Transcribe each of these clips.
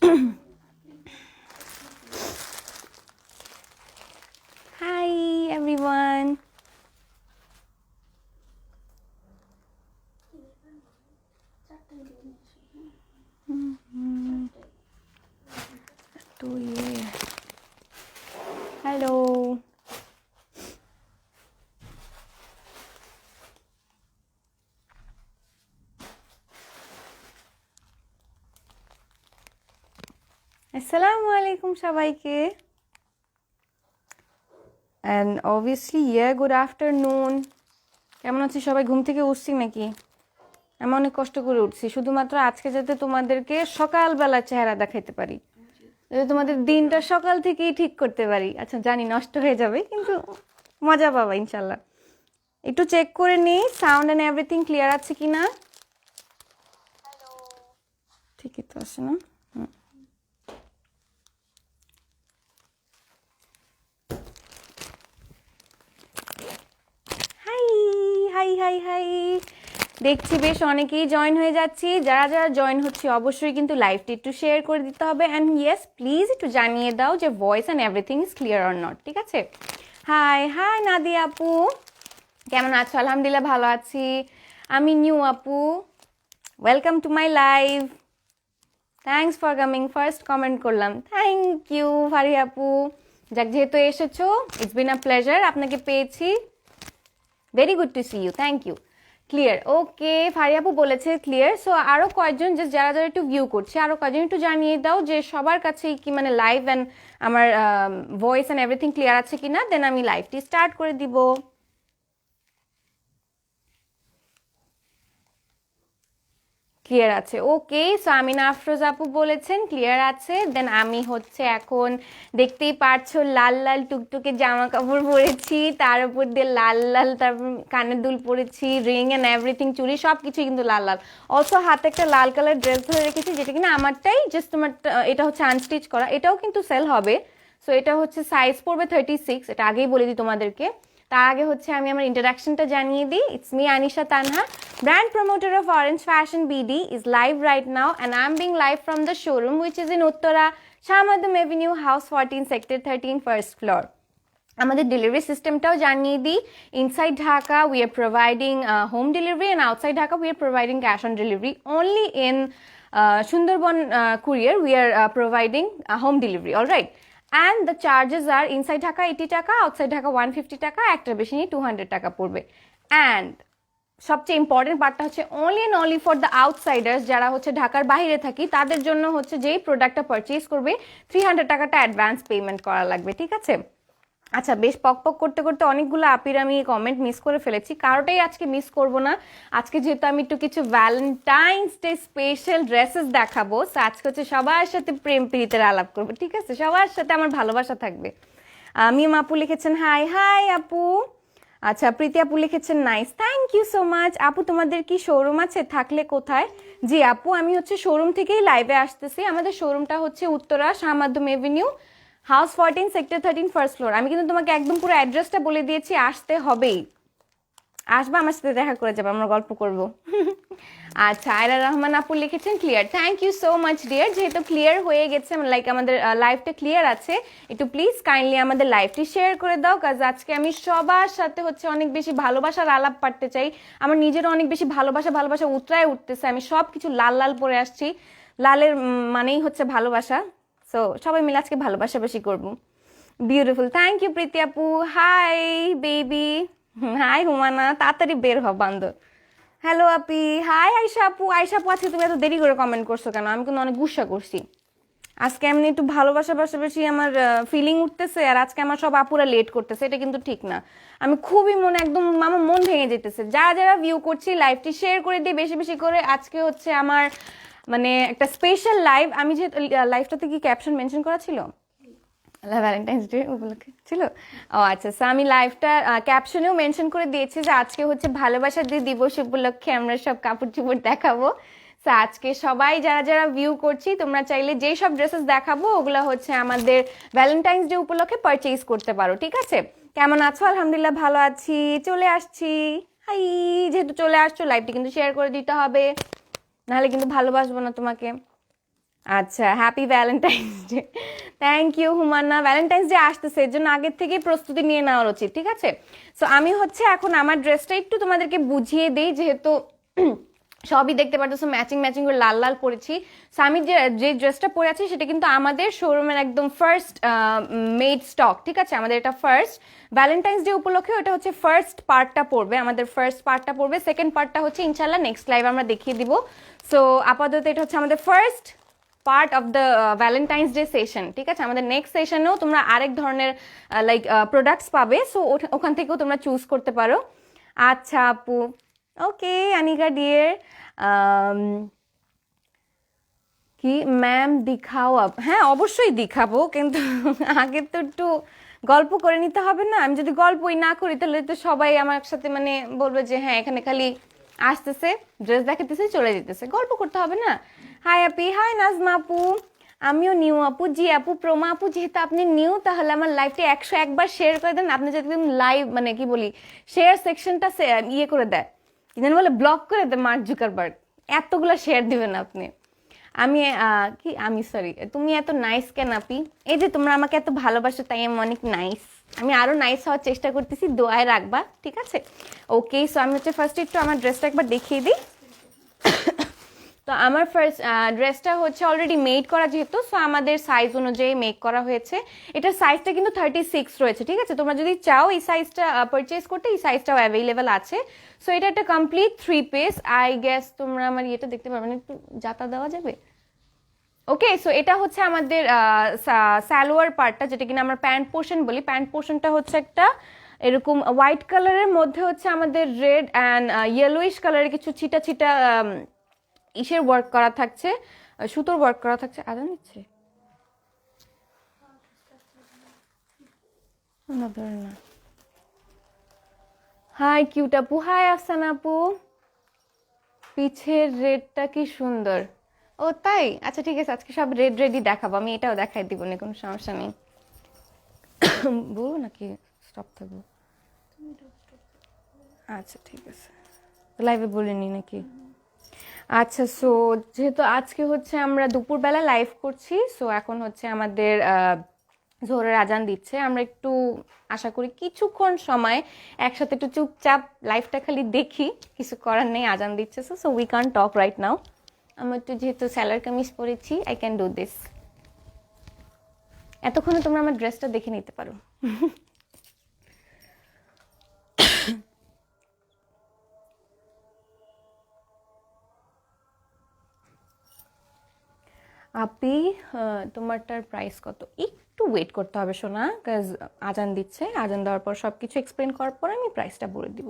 Hi everyone. तो ये hello আসসালামু আলাইকুম সবাইকে and obviously yeah good afternoon কেমন আছো সবাই ঘুম থেকে উঠছি নাকি আমি অনেক কষ্ট করে উঠছি শুধুমাত্র আজকে যাতে তোমাদেরকে সকালবেলা চেহারা দেখাইতে পারি যাতে তোমাদের দিনটা সকাল থেকেই ঠিক করতে পারি আচ্ছা জানি নষ্ট হয়ে যাবে কিন্তু মজা পাবা ইনশাআল্লাহ একটু চেক করে নিই সাউন্ড এন্ড এভরিথিং ক্লিয়ার আছে কিনা হ্যালো ঠিকই তো আছে না হাই হাই হাই দেখছি বেশ অনেকেই জয়েন হয়ে যাচ্ছি যারা যারা জয়েন হচ্ছে অবশ্যই কিন্তু লাইভটি একটু শেয়ার করে দিতে হবে অ্যান্ড ইয়েস প্লিজ একটু জানিয়ে দাও যে voice and everything is clear or not ঠিক আছে হাই হাই নাদিয়া আপু কেমন আছো আলহামদুলিল্লাহ ভালো আছি আমি নিউ আপু welcome to my live thanks for coming first comment করলাম থ্যাংক ইউ ফারি আপু যাক যেহেতু এসেছো ইটস বিন আ প্লেজার আপনাকে পেয়েছি very good to see you thank you clear okay Fari আপু বলেছে ক্লিয়ার সো আরও কয়েকজন যে যারা যারা একটু ভিউ করছে আরও কয়েকজন একটু জানিয়ে দাও যে সবার কাছেই কি মানে লাইভ অ্যান্ড আমার ভয়েস অ্যান্ড এভরিথিং ক্লিয়ার আছে কি না দেন আমি লাইভটি স্টার্ট করে দিব ক্লিয়ার আছে ওকে সো আমিনা আফরোজ আপু বলেছেন ক্লিয়ার আছে দেন আমি হচ্ছে এখন দেখতেই পারছো লাল লাল টুকটুকে জামা কাপড় পরেছি তার উপর দিয়ে লাল লাল তারপর কানের দুল পরেছি রিং অ্যান্ড এভরিথিং চুড়ি সব কিছুই কিন্তু লাল লাল অলসো হাতে একটা লাল কালার ড্রেস ধরে রেখেছি যেটা কিনা আমারটাই জাস্ট তোমার এটা হচ্ছে আনস্টিচ করা এটাও কিন্তু সেল হবে সো এটা হচ্ছে সাইজ পড়বে 36 এটা আগেই বলে দিই তোমাদেরকে তার আগে হচ্ছে আমি আমার ইন্ট্রোডাকশনটা জানিয়ে দিই it's me Anisha Tanha brand promoter of Orange Fashion BD is live right now and I'm being live from the showroom which is in Uttara Shamadum Avenue House 14 Sector 13 first floor আমাদের ডেলিভারি সিস্টেমটাও জানিয়ে দিই inside Dhaka we are providing home delivery and outside Dhaka we are providing cash on delivery only in Sundarban courier we are providing home delivery alright and the charges are inside Dhaka 80 টাকা outside Dhaka 150 টাকা একটা বেশি নিয়ে 200 টাকা পড়বে and সবচেয়ে important পার্টটা হচ্ছে only and only for the outsiders যারা হচ্ছে ঢাকার বাইরে থাকি তাদের জন্য হচ্ছে যেই প্রোডাক্টটা পারচেজ করবে 300 টাকাটা অ্যাডভান্স পেমেন্ট করা লাগবে ঠিক আছে আচ্ছা বেশ পক পক করতে করতে অনেকগুলো আপির আমি কমেন্ট মিস করে ফেলেছি কারোটাই আজকে মিস করব না আজকে যেহেতু আমি একটু কিছু ভ্যালেন্টাইন্স ডে স্পেশাল ড্রেসেস দেখাবো সো আজকে হচ্ছে সবার সাথে প্রেম প্রীতির আলাপ করবো ঠিক আছে সবার সাথে আমার ভালোবাসা থাকবে মিম আপু লিখেছেন হাই হাই আপু আচ্ছা প্রীতি আপু লিখেছেন nice thank you so much আপু তোমাদের কি শোরুম আছে থাকলে কোথায় জি আপু আমি হচ্ছে শোরুম থেকেই লাইভে আসতেছি আমাদের শোরুমটা হচ্ছে Uttara Shah Makhdum avenue house 14 sector 13 first floor আমি কিন্তু তোমাকে একদম পুরো অ্যাড্রেসটা বলে দিয়েছি আসতে হবেই আসবা আমার সাথে দেখা করে যাবে আমরা গল্প করব আচ্ছা আয়রা রহমান আপু লিখেছেন clear thank you so much dear যেহেতু ক্লিয়ার হয়ে গেছে লাইক আমাদের লাইভটা ক্লিয়ার আছে একটু প্লিজ কাইন্ডলি আমাদের লাইভটি শেয়ার করে দাও কাজ আজকে আমি সবার সাথে হচ্ছে অনেক বেশি ভালোবাসার আলাপ পাঠতে চাই আমার নিজেরও অনেক বেশি ভালোবাসা উতরায় উঠতেছে আমি সব কিছু লাল লাল পরে আসছি লালের মানেই হচ্ছে ভালোবাসা সো সবাই মিলে আজকে ভালোবাসাবাসি করবো বিউটিফুল থ্যাংক ইউ প্রীতি আপু হাই বেবি হাই হুমানা তাড়াতাড়ি বের হ বান্ধব হ্যালো আপি হাই আয়শা আপু আজকে তুমি এত দেরি করে কমেন্ট করছো কেন আমি কিন্তু অনেক গুসা করছি আজকে এমনি একটু ভালোবাসাবাসি আমার ফিলিং উঠতেছে আর আজকে আমার সব আপুরা লেট করতেছে এটা কিন্তু ঠিক না আমি খুবই মনে একদম আমার মন ভেঙে যেতেছে যারা যারা ভিউ করছি লাইভটি শেয়ার করে দিই বেশি বেশি করে আজকে হচ্ছে আমার মানে একটা স্পেশাল লাইভ আমি যে লাইভটাতে কি ক্যাপশন মেনশন করা ছিল ভ্যালেন্টাইন্স ডে উপলক্ষে ছিল ও আচ্ছা সো আমি লাইভটা ক্যাপশনেও মেনশন করে দিয়েছি যে আজকে হচ্ছে ভালোবাসা দিবস উপলক্ষে আমরা সব কাপড় চোপড় দেখাবো সো আজকে সবাই যারা যারা ভিউ করছি তোমরা চাইলে যেই সব ড্রেসেস দেখাবো ওগুলো হচ্ছে আমাদের ভ্যালেন্টাইন্স ডে উপলক্ষে পারচেজ করতে পারো ঠিক আছে কেমন আছো আলহামদুলিল্লাহ ভালো আছি চলে আসছি হাই যেহেতু চলে আসছো লাইভটি কিন্তু শেয়ার করে দিতে হবে নাহলে কিন্তু ভালোবাসবো না তোমাকে আচ্ছা, happy Valentine's day. Thank you Humanna. Valentine's day আসতেছে, এর জন্য আগের থেকেই প্রস্তুতি নিয়ে নেওয়া উচিত, ঠিক আছে? সো আমি হচ্ছে এখন আমার ড্রেসটা একটু তোমাদেরকে বুঝিয়ে দিই, যেহেতু সবই দেখতে পারতেছো ম্যাচিং ম্যাচিং করে লাল লাল পরেছি। সো আমি যে ড্রেসটা পরে আছি সেটা কিন্তু আমাদের শোরুমের একদম ফার্স্ট মেড স্টক, ঠিক আছে? আমাদের এটা ফার্স্ট ভ্যালেন্টাইন্স ডে উপলক্ষে ওটা হচ্ছে ফার্স্ট পার্টটা পড়বে, আমাদের ফার্স্ট পার্টটা পড়বে। সেকেন্ড পার্টটা হচ্ছে ইনশাল্লাহ নেক্সট লাইভ আমরা দেখিয়ে দিব। সো আপাতত এটা হচ্ছে আমাদের first part of the Valentine's day session, ঠিক আছে? আমাদের নেক্সট সেশনেও তোমরা আরেক ধরনের লাইক প্রোডাক্টস পাবে, সো ওখান থেকেও তোমরা চুজ করতে পারো। আচ্ছা আপু, ওকে আনিকা ডিয়ার। কি ম্যাম দিখাও আপ? হ্যাঁ অবশ্যই দেখাবো, কিন্তু আগে তো একটু গল্প করে নিতে হবে না? আমি যদি গল্পই না করি তাহলে তো সবাই আমার সাথে মানে বলবে যে হ্যাঁ এখানে খালি আসতেছে, ড্রেস দেখাতেছে, চলে যেতেছে, গল্প করতে হবে না? হাই আপি, হাই নাজমা আপু, আমিও নিউ আপু। জি আপু, প্রমা আপু, যেহেতু আপনি নিউ তাহলে আমার লাইভটা 101 বার শেয়ার করে দেন। আপনি যদি লাইভ মানে কি বলি শেয়ার সেকশনটা ইয়ে করে দেয়, কি জানি বলে, ব্লক করে দেয় মার্ক জুকারবার্গ, এতগুলো শেয়ার দিবেন আপনি। আমি কি আমি সরি, তুমি এত নাইস কেন আপি? এই যে তোমরা আমাকে এত ভালোবাসো তাই আমি অনেক নাইস। আমি আরো নাইস হওয়ার চেষ্টা করতেছি, দোয়ায় রাখবা, ঠিক আছে? ওকে, সো আমি হচ্ছে ফার্স্ট একটু আমার ড্রেসটা একবার দেখিয়ে দিই। তো আমার ফার্স্ট ড্রেসটা হচ্ছে অলরেডি মেড করা, যেহেতু সো আমাদের সাইজ অনুযায়ী মেক করা হয়েছে। এটার সাইজটা কিন্তু 36 রয়েছে, ঠিক আছে? তোমরা যদি চাও এই সাইজটা পারচেজ করতে, এই সাইজটাও অ্যাভেলেবেল আছে। সো এটা একটা কমপ্লিট 3 পিস। আই গেস তোমরা আমার ইয়েটা দেখতে পারবে না, একটু জাতা দেওয়া যাবে? ওকে, সো এটা হচ্ছে আমাদের সালোয়ার পার্টটা, যেটা কিনা আমরা প্যান্ট পোর্শন বলি। প্যান্ট পোর্শনটা হচ্ছে একটা এরকম হোয়াইট কালারের মধ্যে হচ্ছে আমাদের রেড অ্যান্ড ইয়েলোইশ কালারের কিছু ছিটা ছিটা ইসের ওয়ার্ক করা থাকছে, সুতোর ওয়ার্ক করা থাকছে। আদান দিচ্ছে না, ধরে না। হাই কিউট আপু, হাই আফসানা আপু, পিছের রেডটা কি সুন্দর। ও তাই, আচ্ছা ঠিক আছে, আজকে সব রেড রেডই দেখাবো, আমি এটাও দেখাই দিব না, কোনো সমস্যা নেই। বলবো নাকি স্টপ থাকবো? আচ্ছা ঠিক আছে, লাইভে বলিনি নাকি? আচ্ছা, সো যেহেতু আজকে হচ্ছে আমরা দুপুরবেলা লাইভ করছি, সো এখন হচ্ছে আমাদের জোহরের আজান দিচ্ছে। আমরা একটু আশা করি কিছুক্ষণ সময় একসাথে একটু চুপচাপ লাইভটা খালি দেখি, কিছু করার নেই, আজান দিচ্ছে, so we can't talk right now. আমি একটু যেহেতু স্যালার কামিজ পরেছি, আই ক্যান ডু দিস। এতক্ষণে তোমরা আমার ড্রেসটা দেখে নিতে পারো। আপি, তোমারটার প্রাইস কত? একটু ওয়েট করতে হবে সোনা, কাজ আজান দিচ্ছে, আজান দেওয়ার পর সব কিছু এক্সপ্লেন করার পর আমি প্রাইসটা বলে দিব,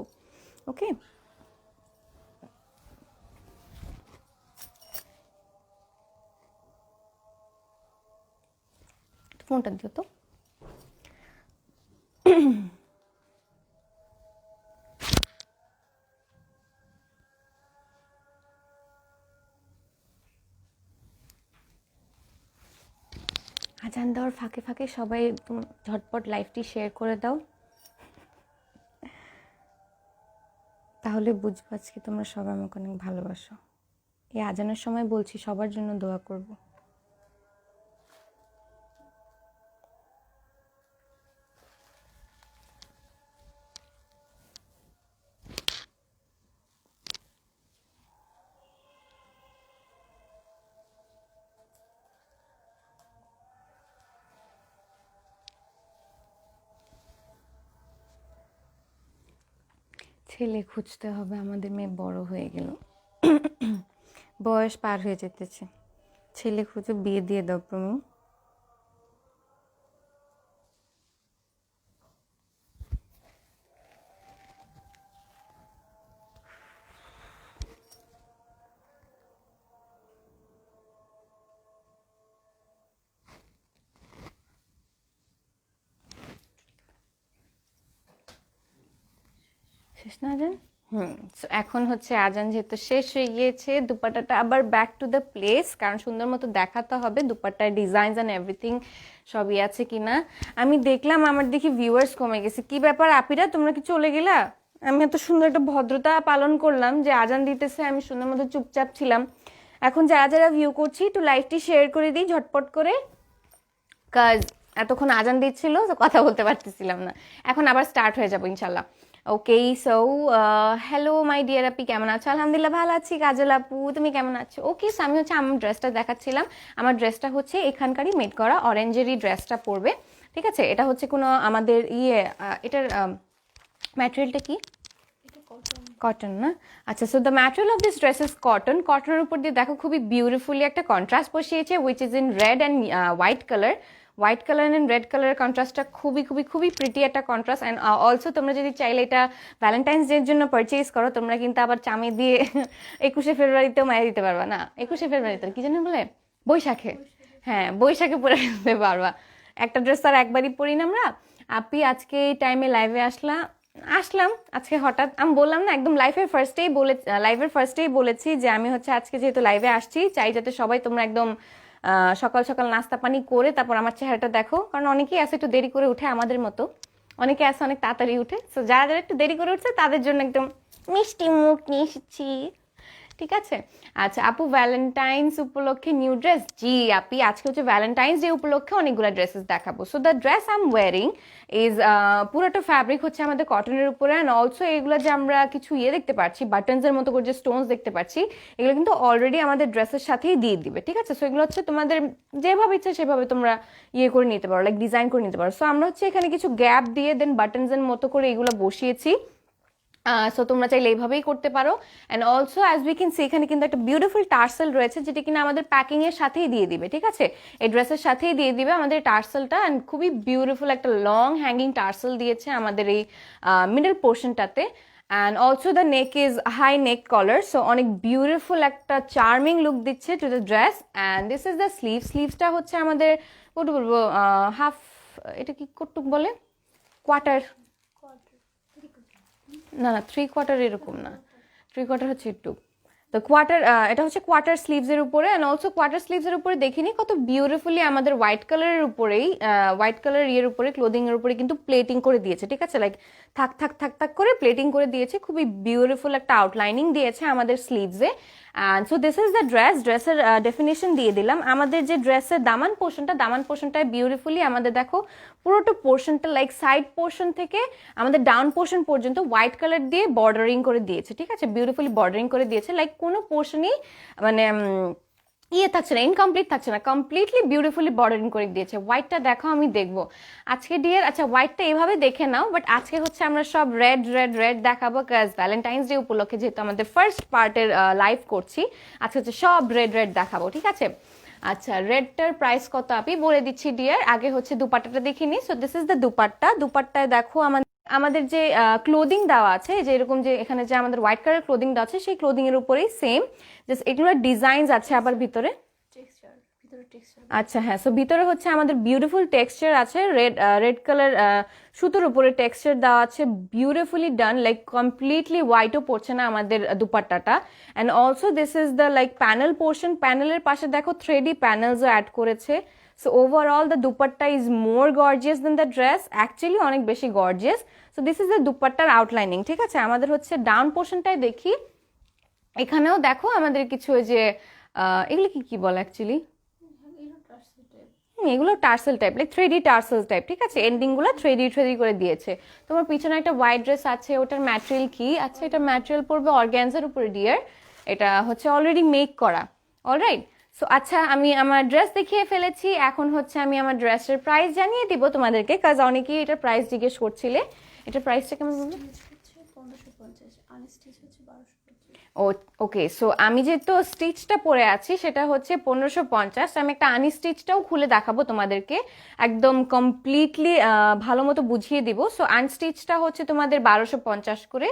ওকে? ফোনটা দিও তো। আজান দেওয়ার ফাঁকে ফাঁকে সবাই ঝটপট লাইভটি শেয়ার করে দাও, তাহলে বুঝবো আজকে তোমরা সবাই আমাকে অনেক ভালোবাসো। এই আজানের সময় বলছি সবার জন্য দোয়া করব। ছেলে খুঁজতে হবে, আমাদের মেয়ে বড় হয়ে গেল, বয়স পার হয়ে যেতেছে। ছেলে খুঁজে বিয়ে দিয়ে দাও তুমি। শেষ না আজান? So এখন হচ্ছে আজান যেহেতু শেষ হয়ে গিয়েছে, দুপাট্টাটা আবার ব্যাক টু দ্য প্লেস, কারণ সুন্দর মতো দেখাতে হবে দুপাট্টার ডিজাইনস অ্যান্ড এভরিথিং সবই আছে কিনা। আমি দেখলাম আমার দেখি ভিউয়ার্স কমে গেছে, কি ব্যাপার আপিরা, তোমরা কি চলে গেলা? আমি এত সুন্দর একটা ভদ্রতা পালন করলাম যে আজান দিতেছে, আমি সুন্দর মতো চুপচাপ ছিলাম, এখন যারা যারা ভিউ করছি একটু লাইভটি শেয়ার করে দিই ঝটপট করে, কাজ এতক্ষণ আজান দিচ্ছিল তো কথা বলতে পারতেছিলাম না, এখন আবার স্টার্ট হয়ে যাবো ইনশাল্লাহ। ওকে, সো হ্যালো মাই ডিয়ার আপি, কেমন আছো? আলহামদুলিল্লাহ ভালো আছি। কাজল আপু তুমি কেমন আছো? ওকে, সো আমি হচ্ছে আমার ড্রেসটা দেখাচ্ছিলাম। আমার ড্রেসটা হচ্ছে এখানকারই মেড করা অরেঞ্জেরই ড্রেসটা পরবে, ঠিক আছে? এটা হচ্ছে কোনো আমাদের এটার ম্যাটেরিয়ালটা কি? কটন না? আচ্ছা, so the material of this dress is cotton. কটনের উপর দিয়ে দেখো খুবই বিউটিফুলি একটা কন্ট্রাস্ট বসিয়েছে, which is in red and white colour. White colour and red কালারের কন্ট্রাস্টটা খুবই খুবই খুবই প্রিটি একটা কন্ট্রাস্ট। অ্যান্ড অলসো তোমরা যদি চাইলে এটা ভ্যালেন্টাইন্স ডের জন্য পারচেজ করো, তোমরা কিন্তু আবার চামে দিয়ে 21শে ফেব্রুয়ারিতেও মারিয়ে দিতে পারবা। না, 21শে ফেব্রুয়ারিতে কি জানি বলে, বৈশাখে, হ্যাঁ বৈশাখে পরে ফেলতে পারবা। একটা ড্রেস আর একবারই পরি না আমরা। আপনি আজকে এই টাইমে লাইভে আসলাম আজকে হঠাৎ। আমি বললাম না, একদম লাইভের ফার্স্টেই বলেছি যে আমি হচ্ছে আজকে যেহেতু লাইভে আসছি, চাই যাতে সবাই তোমরা একদম সকাল সকাল নাস্তা পানি করে তারপর আমার চেহারাটা দেখো, কারণ অনেকেই আছে একটু দেরি করে উঠে আমাদের মতো, অনেকে আছে অনেক তাড়াতাড়ি উঠে। সো যারা যারা একটু দেরি করে উঠছে তাদের জন্য একদম মিষ্টি মুখ নিয়ে এসেছি, ঠিক আছে? আচ্ছা আপু, ভ্যালেন্টাইন্স উপলক্ষে নিউ ড্রেস? জি আপি, আজকে হচ্ছে ভ্যালেন্টাইন্স ডে উপলক্ষে অনেকগুলো ড্রেসেস দেখাবো। So the dress I am wiring is পুরোটা ফ্যাব্রিক হচ্ছে আমাদের কটনের উপরে। অ্যান্ড অলসো এগুলো যে আমরা কিছু দেখতে পাচ্ছি বাটনসের মতো করে যে স্টোনস দেখতে পাচ্ছি, এগুলো কিন্তু অলরেডি আমাদের ড্রেসের সাথেই দিয়ে দিবে, ঠিক আছে? সো এগুলো হচ্ছে তোমাদের যেভাবে ইচ্ছা সেভাবে তোমরা করে নিতে পারো, লাইক ডিজাইন করে নিতে পারো। সো আমরা হচ্ছে এখানে কিছু গ্যাপ দিয়ে দেন বাটনসের মতো করে এগুলো বসিয়েছি। সো তোমরা চাইলে এইভাবেই করতে পারো। And also as we can see এখানে কিন্তু একটা বিউটিফুল টার্সেল রয়েছে, যেটা কিনা আমাদের প্যাকিং এর সাথেই দিয়ে দিবে, ঠিক আছে? এই ড্রেসের সাথেই দিয়ে দিবে আমাদের টার্সেলটা। অ্যান্ড খুবই বিউটিফুল একটা লং হ্যাঙ্গিং টার্সেল দিয়েছে আমাদের এই মিডল পোর্শনটাতে। And also the neck is high neck collar, so অনেক বিউটিফুল একটা চার্মিং লুক দিচ্ছে to the dress. And this is the স্লিভসটা হচ্ছে আমাদের কত বলবো, হাফ, এটা কি কটুক বলে, কোয়ার্টার, না 3/4 এরকম না, 3/4 হচ্ছে একটু, তো কোয়ার্টার, এটা হচ্ছে কোয়ার্টার স্লিভস এর উপরে। এন্ড অলসো কোয়ার্টার স্লিভস এর উপরে দেখিনি কত বিউটিফুলি আমাদের হোয়াইট কালারের উপরেই, হোয়াইট কালার উপরে ক্লোদিং এর উপরে কিন্তু প্লেটিং করে দিয়েছে, ঠিক আছে? লাইক থাক থাক থাক থাক করে প্লেটিং করে দিয়েছে, খুবই বিউটিফুল একটা আউটলাইনিং দিয়েছে আমাদের স্লিভসে। And so this is the ড্রেসের ডেফিনেশন দিয়ে দিলাম। আমাদের যে ড্রেসের দামান পোর্শনটায় বিউটিফুলি আমাদের দেখো পুরোটা পোর্শনটা লাইক সাইড পোর্শন থেকে আমাদের ডাউন পোর্শন পর্যন্ত হোয়াইট কালার দিয়ে বর্ডারিং করে দিয়েছে, ঠিক আছে? বিউটিফুলি বর্ডারিং করে দিয়েছে, লাইক কোনো পোর্শনই মানে থাকছে না, ইনকমপ্লিট থাকছে না, কমপ্লিটলি বিউটিফুলি বর্ডারিং করে দিয়েছে। হোয়াইটটা দেখো, আমি দেখবো আজকে ডিয়ার। আচ্ছা হোয়াইটটা এইভাবে দেখে নাও, বাট আজকে হচ্ছে আমরা সব রেড রেড রেড দেখাবো, কাজ ভ্যালেন্টাইন্স ডে উপলক্ষে যেহেতু আমাদের ফার্স্ট পার্টের লাইভ করছি, আজকে হচ্ছে সব রেড রেড দেখাবো, ঠিক আছে? আচ্ছা রেডটার প্রাইস কত আপনি বলে দিচ্ছি ডিয়ার। আগে হচ্ছে দুপাট্টাটা দেখিনি। সো দিস ইজ দ্য দুপাট্টায় দেখো আমাদের যে ক্লোদিং দেওয়া আছে, যে এরকম যে এখানে যে আমাদের হোয়াইট কালার ক্লোদিং দেওয়া আছে, সেই ক্লোদিং এর উপরেই সেম জাস্ট এগুলো ডিজাইনস আছে আবার ভিতরে। আচ্ছা হ্যাঁ, সো ভিতরে হচ্ছে আমাদের বিউটিফুল টেক্সচার আছে, রেড কালার সুতোর উপরে টেক্সচার দেওয়া আছে, বিউটিফুলি ডান, লাইক কমপ্লিটলি হোয়াইটও পড়ছে না আমাদের দুপাট্টাটা। And also this is the like panel portion, প্যানেলের পাশে দেখো 3D প্যানেলসও অ্যাড করেছে। So overall the dupatta is more gorgeous than the dress, actually অনেক বেশি গর্জিয়াস। সো দিস ইজ দ্য দুপাট্টার আউটলাইনিং, ঠিক আছে? আমাদের হচ্ছে ডাউন পোর্শনটাই দেখি, এখানেও দেখো আমাদের কিছু ওই যে এগুলো কি বলে অ্যাকচুয়ালি, এগুলো tassel type, like 3D tassel type, ঠিক আছে? এন্ডিং গুলো 3D করে দিয়েছে। তোমার পিছনে একটা হোয়াইট ড্রেস আছে, ওটার ম্যাটেরিয়াল কি? আচ্ছা এটা ম্যাটেরিয়াল পড়বে অর্গ্যানজার উপরে ডিয়ার, এটা হচ্ছে অলরেডি মেক করা, অলরাইট। সো আচ্ছা আমি আমার ড্রেস দেখিয়ে ফেলেছি, এখন হচ্ছে আমি আমার ড্রেসের প্রাইস জানিয়ে দিব তোমাদেরকে, কাজ অনেকেই এটার প্রাইস জিজ্ঞেস করছিলে। এটার প্রাইসটা কেমন? ওকে, সো আমি যেহেতু স্টিচটা পরে আছি সেটা হচ্ছে 1550। আমি একটা আনস্টিচটাও খুলে দেখাবো তোমাদেরকে, একদম কমপ্লিটলি ভালো মতো বুঝিয়ে দিব। সো আনস্টিচটা হচ্ছে তোমাদের 1250 করে,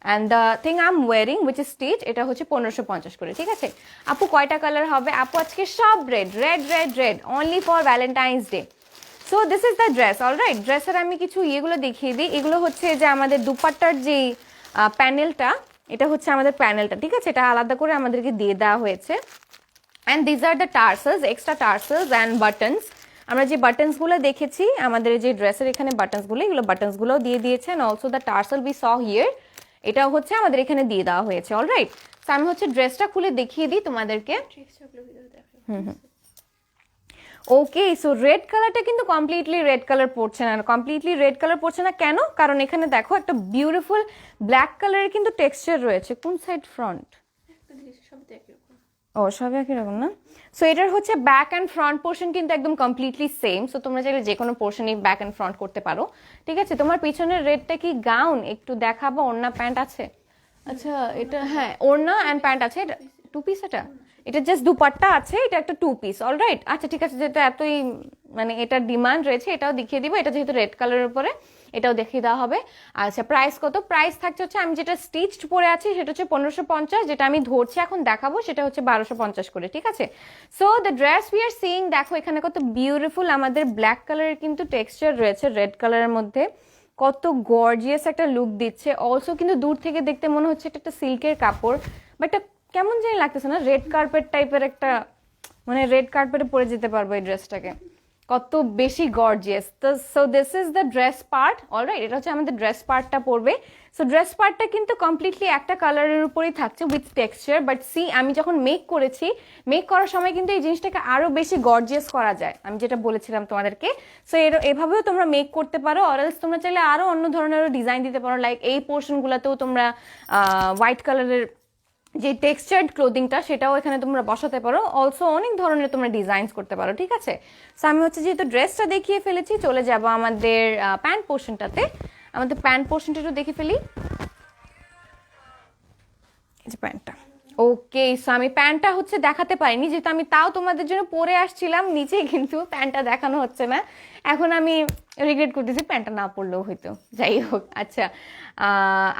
and the thing I am wiring which is stitch, এটা হচ্ছে 1550 করে, ঠিক আছে? আপু কয়টা কালার হবে? আপু আজকে সব red red red red, only for Valentine's day. So this is the dress, alright. ড্রেসের আমি কিছু ইয়েগুলো দেখিয়ে দিই। এগুলো হচ্ছে যে আমাদের দুপাট্টার যে প্যানেলটা, এটা হচ্ছে আমাদের প্যানেলটা, ঠিক আছে? এটা আলাদা করে আমাদেরকে দিয়ে দেওয়া হয়েছে। And these are the tassels, extra tassels and buttons. আমরা যে বাটনসগুলো দেখেছি আমাদের যে ড্রেসের এখানে বাটনসগুলো, এগুলো বাটনসগুলোও দিয়ে দিয়েছে। And also the tassel we saw here, এটাও হচ্ছে আমাদের এখানে দিয়ে দেওয়া হয়েছে, অলরাইট। তো আমি হচ্ছে ড্রেসটা খুলে দেখিয়ে দিই তোমাদেরকে। ওকে, সো রেড কালারটা কিন্তু কমপ্লিটলি রেড কালার পড়ছে না। কমপ্লিটলি রেড কালার পড়ছে না কেন? কারণ এখানে দেখো একটা বিউটিফুল ব্ল্যাক কালারের কিন্তু টেক্সচার রয়েছে। কোন সাইড ফ্রন্ট? ও সব একই রকম না। সো এটার হচ্ছে ব্যাক অ্যান্ড ফ্রন্ট পোর্শন কিন্তু একদম কমপ্লিটলি সেম। সো তোমরা চাইলে যে কোনো পোর্শনই ব্যাক অ্যান্ড ফ্রন্ট করতে পারো, ঠিক আছে। তোমার পিছনের রেডটা কি গাউন? একটু দেখাবো। ওড়না প্যান্ট আছে? আচ্ছা এটা হ্যাঁ ওড়না অ্যান্ড প্যান্ট আছে। এটা 2 পিস? এটা জাস্ট দুপাট্টা আছে, এটা একটা 2 পিস। অলরাইট, আচ্ছা ঠিক আছে, যেটা এতই মানে এটার ডিমান্ড রয়েছে এটাও দেখিয়ে দিব। এটা যেহেতু রেড কালারের উপরে এটাও দেখিয়ে দেওয়া হবে। আচ্ছা প্রাইস কত? প্রাইস থাকছে হচ্ছে, আমি যেটা স্টিচড পরে আছি সেটা হচ্ছে 1550, যেটা আমি ধরছি এখন দেখাবো সেটা হচ্ছে 1250 করে, ঠিক আছে। So the dress we are seeing, দেখো এখানে কত বিউটিফুল আমাদের ব্ল্যাক কালারের কিন্তু টেক্সচার রয়েছে রেড কালারের মধ্যে, কত গর্জিয়াস একটা লুক দিচ্ছে। অলসো কিন্তু দূর থেকে দেখতে মনে হচ্ছে এটা একটা সিল্কের কাপড়, বাট কেমন জানি লাগতেছে না, রেড কার্পেট টাইপের একটা, মানে রেড কার্পেটে পরে যেতে পারবো এই ড্রেসটাকে, কত বেশি গর্জিয়াস। তো so this is the dress part. Alright, এটা হচ্ছে আমাদের ড্রেস পার্টটা পড়বে। সো ড্রেস পার্টটা কিন্তু কমপ্লিটলি একটা কালারের উপরেই থাকছে উইথ টেক্সচার, বাট সি আমি যখন মেক করেছি, মেক করার সময় কিন্তু এই জিনিসটাকে আরো বেশি গর্জিয়াস করা যায়, আমি যেটা বলেছিলাম তোমাদেরকে। সো এভাবেও তোমরা মেক করতে পারো, অরালস তোমরা চাইলে আরো অন্য ধরনের ডিজাইন দিতে পারো। লাইক এই পোর্শনগুলোতেও তোমরা হোয়াইট কালারের যে টেক্সচার্ড ক্লোদিংটা সেটাও এখানে তোমরা বসাতে পারো। অলসো অনেক ধরনের তোমরা ডিজাইনস করতে পারো, ঠিক আছে। সো আমি হচ্ছে যেহেতু ড্রেসটা দেখিয়ে ফেলেছি, চলে যাব আমাদের প্যান্ট পোর্শনটাতে। আমাদের প্যান্ট পোর্শনটা একটু দেখে ফেলি। এই যে প্যান্টটা, ওকে। সো আমি প্যান্টটা হচ্ছে দেখাতে পারিনি, যেহেতু আমি তাও তোমাদের জন্য পরে আসছিলাম নিচে, কিন্তু প্যান্টটা দেখানো হচ্ছে না। এখন আমি রিগ্রেট করতেছি, প্যান্টটা না পরলেও হইতো। যাই হোক, আচ্ছা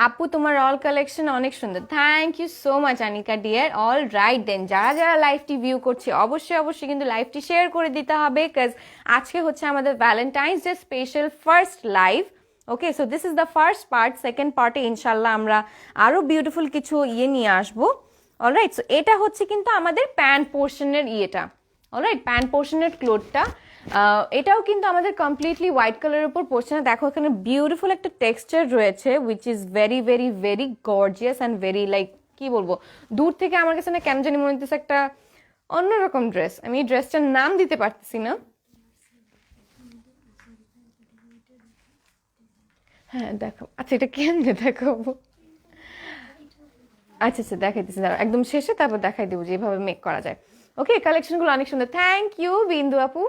আপু তোমার অল কালেকশন অনেক সুন্দর, thank you so much Anika dear. All right then, যারা যারা লাইভটি ভিউ করছে অবশ্যই অবশ্যই কিন্তু লাইভটি শেয়ার করে দিতে হবে, বিকজ আজকে হচ্ছে আমাদের Valentine's day special first live. Okay, so this is the first part. Second পার্টে ইনশাল্লাহ আমরা আরো বিউটিফুল কিছু নিয়ে আসবো। অলরাইট, সো এটা হচ্ছে কিন্তু আমাদের প্যান্ট পোর্শনের ইয়েটা। অলরাইট, প্যান্ট পোর্শনের ক্লোথটা, এটাও কিন্তু আমাদের কমপ্লিটলি হোয়াইট কালারের উপর পড়ছে না। দেখো এখানে বিউটিফুল একটা টেক্সচার রয়েছে which is very very very gorgeous and very like, কি বলবো, দূর থেকে আমার কাছে না কেন জানি মনে হচ্ছে একটা অন্যরকম ড্রেস। আমি এই ড্রেসটার নাম দিতে পারতেছি না। হ্যাঁ দেখো, আচ্ছা এটা কেমনে দেখাবো? আচ্ছা আচ্ছা দেখাইতেছি, দাঁড়াও একদম শেষে তারপর দেখাই দেবো যে এভাবে মেক করা যায়। ওকে, কালেকশনগুলো অনেক সুন্দর, থ্যাংক ইউ বিন্দু আপু।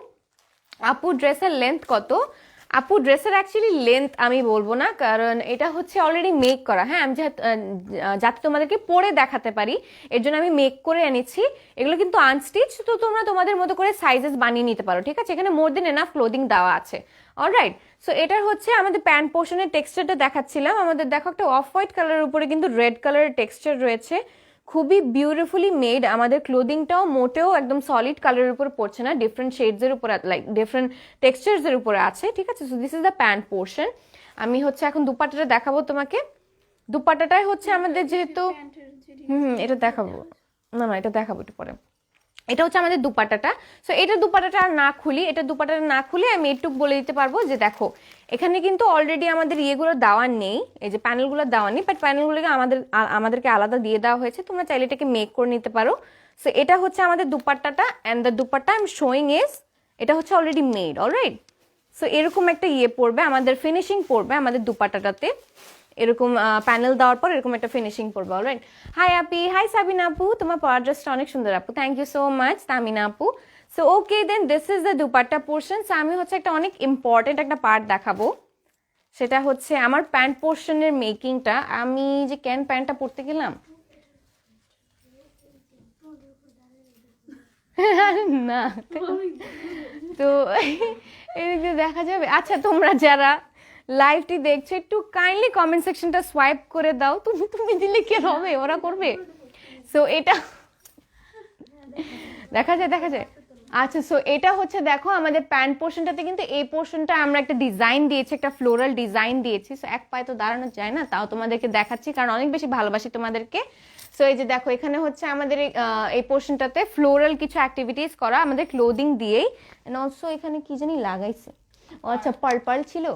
আপু ড্রেসের লেন্থ কত? আপু ড্রেসের অ্যাকচুয়ালি লেন্থ আমি বলবো না, কারণ এটা হচ্ছে অলরেডি মেক করা। হ্যাঁ, আমি যাতে তোমাদেরকে পরে দেখাতে পারি এর জন্য আমি মেক করে এনেছি। এগুলো কিন্তু আনস্টিচ, তো তোমরা তোমাদের মতো করে সাইজেস বানিয়ে নিতে পারো, ঠিক আছে। এখানে মোর দেন এনাফ ক্লোদিং দেওয়া আছে। অলরাইট, সো এটার হচ্ছে আমাদের প্যান্ট পোর্শনের টেক্সচারটা দেখাচ্ছিলাম। আমাদের দেখো একটা অফ হোয়াইট কালারের উপরে কিন্তু রেড কালারের টেক্সচার রয়েছে, খুবই বিউটিফুলি মেড। আমাদের ক্লোদিংটাও মোটেও একদম সলিড কালারের উপর পড়ছে না, ডিফারেন্ট শেডসের উপর, লাইক ডিফারেন্ট টেক্সচার্সের উপরে আছে, ঠিক আছে। So this is the pant portion. আমি হচ্ছে এখন দুপাট্টাটা দেখাবো তোমাকে। দুপাট্টাটাই হচ্ছে আমাদের যেহেতু এটা দেখাবো, না না এটা দেখাবো একটু পরে। এটা হচ্ছে আমাদের দুপাট্টাটা। সো এটা দুপাট্টাটা আর না খুলি, এটা দুপাট্টাটা না খুলে আমি একটু বলে দিতে পারবো যে দেখো এখানে কিন্তু অলরেডি আমাদের ইয়েগুলো দেওয়া নেই, এই যে প্যানেলগুলো দেওয়া নেই, বাট প্যানেলগুলোকে আমাদেরকে আলাদা দিয়ে দেওয়া হয়েছে, তোমরা চাইলে এটাকে মেক করে নিতে পারো। সো এটা হচ্ছে আমাদের দুপাট্টাটা, and the dupatta I am showing is, এটা হচ্ছে অলরেডি মেড। অলরাইট, সো এরকম একটা পড়বে আমাদের, ফিনিশিং পড়বে আমাদের দুপাট্টাটাতে, এরকম প্যানেল দেওয়ার পর এরকম একটা ফিনিশিং পড়বে। অলরাইট, হাই আপি, হাই সাবিনা আপু, তোমার পরার ড্রেসটা অনেক সুন্দর আপু, thank you so much Tamina আপু। So okay then, this is the dupatta portion. So আমি হচ্ছে একটা অনেক ইম্পর্টেন্ট একটা পার্ট দেখাবো, সেটা হচ্ছে আমার প্যান্ট পোর্শনের মেকিংটা। আমি যে কেন প্যান্টটা পরতে গেলাম না, তো এদিকে দেখা যাবে। আচ্ছা তোমরা যারা লাইভটি দেখছো একটু কাইন্ডলি কমেন্ট সেকশনটা সোয়াইপ করে দাও। তুমি দিলে কি হবে, ওরা করবে। সো এটা দেখা যায়। আচ্ছা, সো এটা হচ্ছে দেখো আমাদের প্যান্ট পোর্শনটাতে কিন্তু এই পোর্শনটা আমরা একটা ডিজাইন দিয়েছি, একটা ফ্লোরাল ডিজাইন দিয়েছি। সো এক পায়ে তো দাঁড়ানো যায় না, তাও তোমাদেরকে দেখাচ্ছি কারণ অনেক বেশি ভালোবাসি তোমাদেরকে। সো এই যে দেখো এখানে হচ্ছে আমাদের এই পোর্শনটাতে ফ্লোরাল কিছু অ্যাক্টিভিটিস করা আমাদের ক্লোদিং দিয়েই, এন্ড অলসো এখানে কি জানি লাগাইছে, ও আচ্ছা পার্ল ছিল।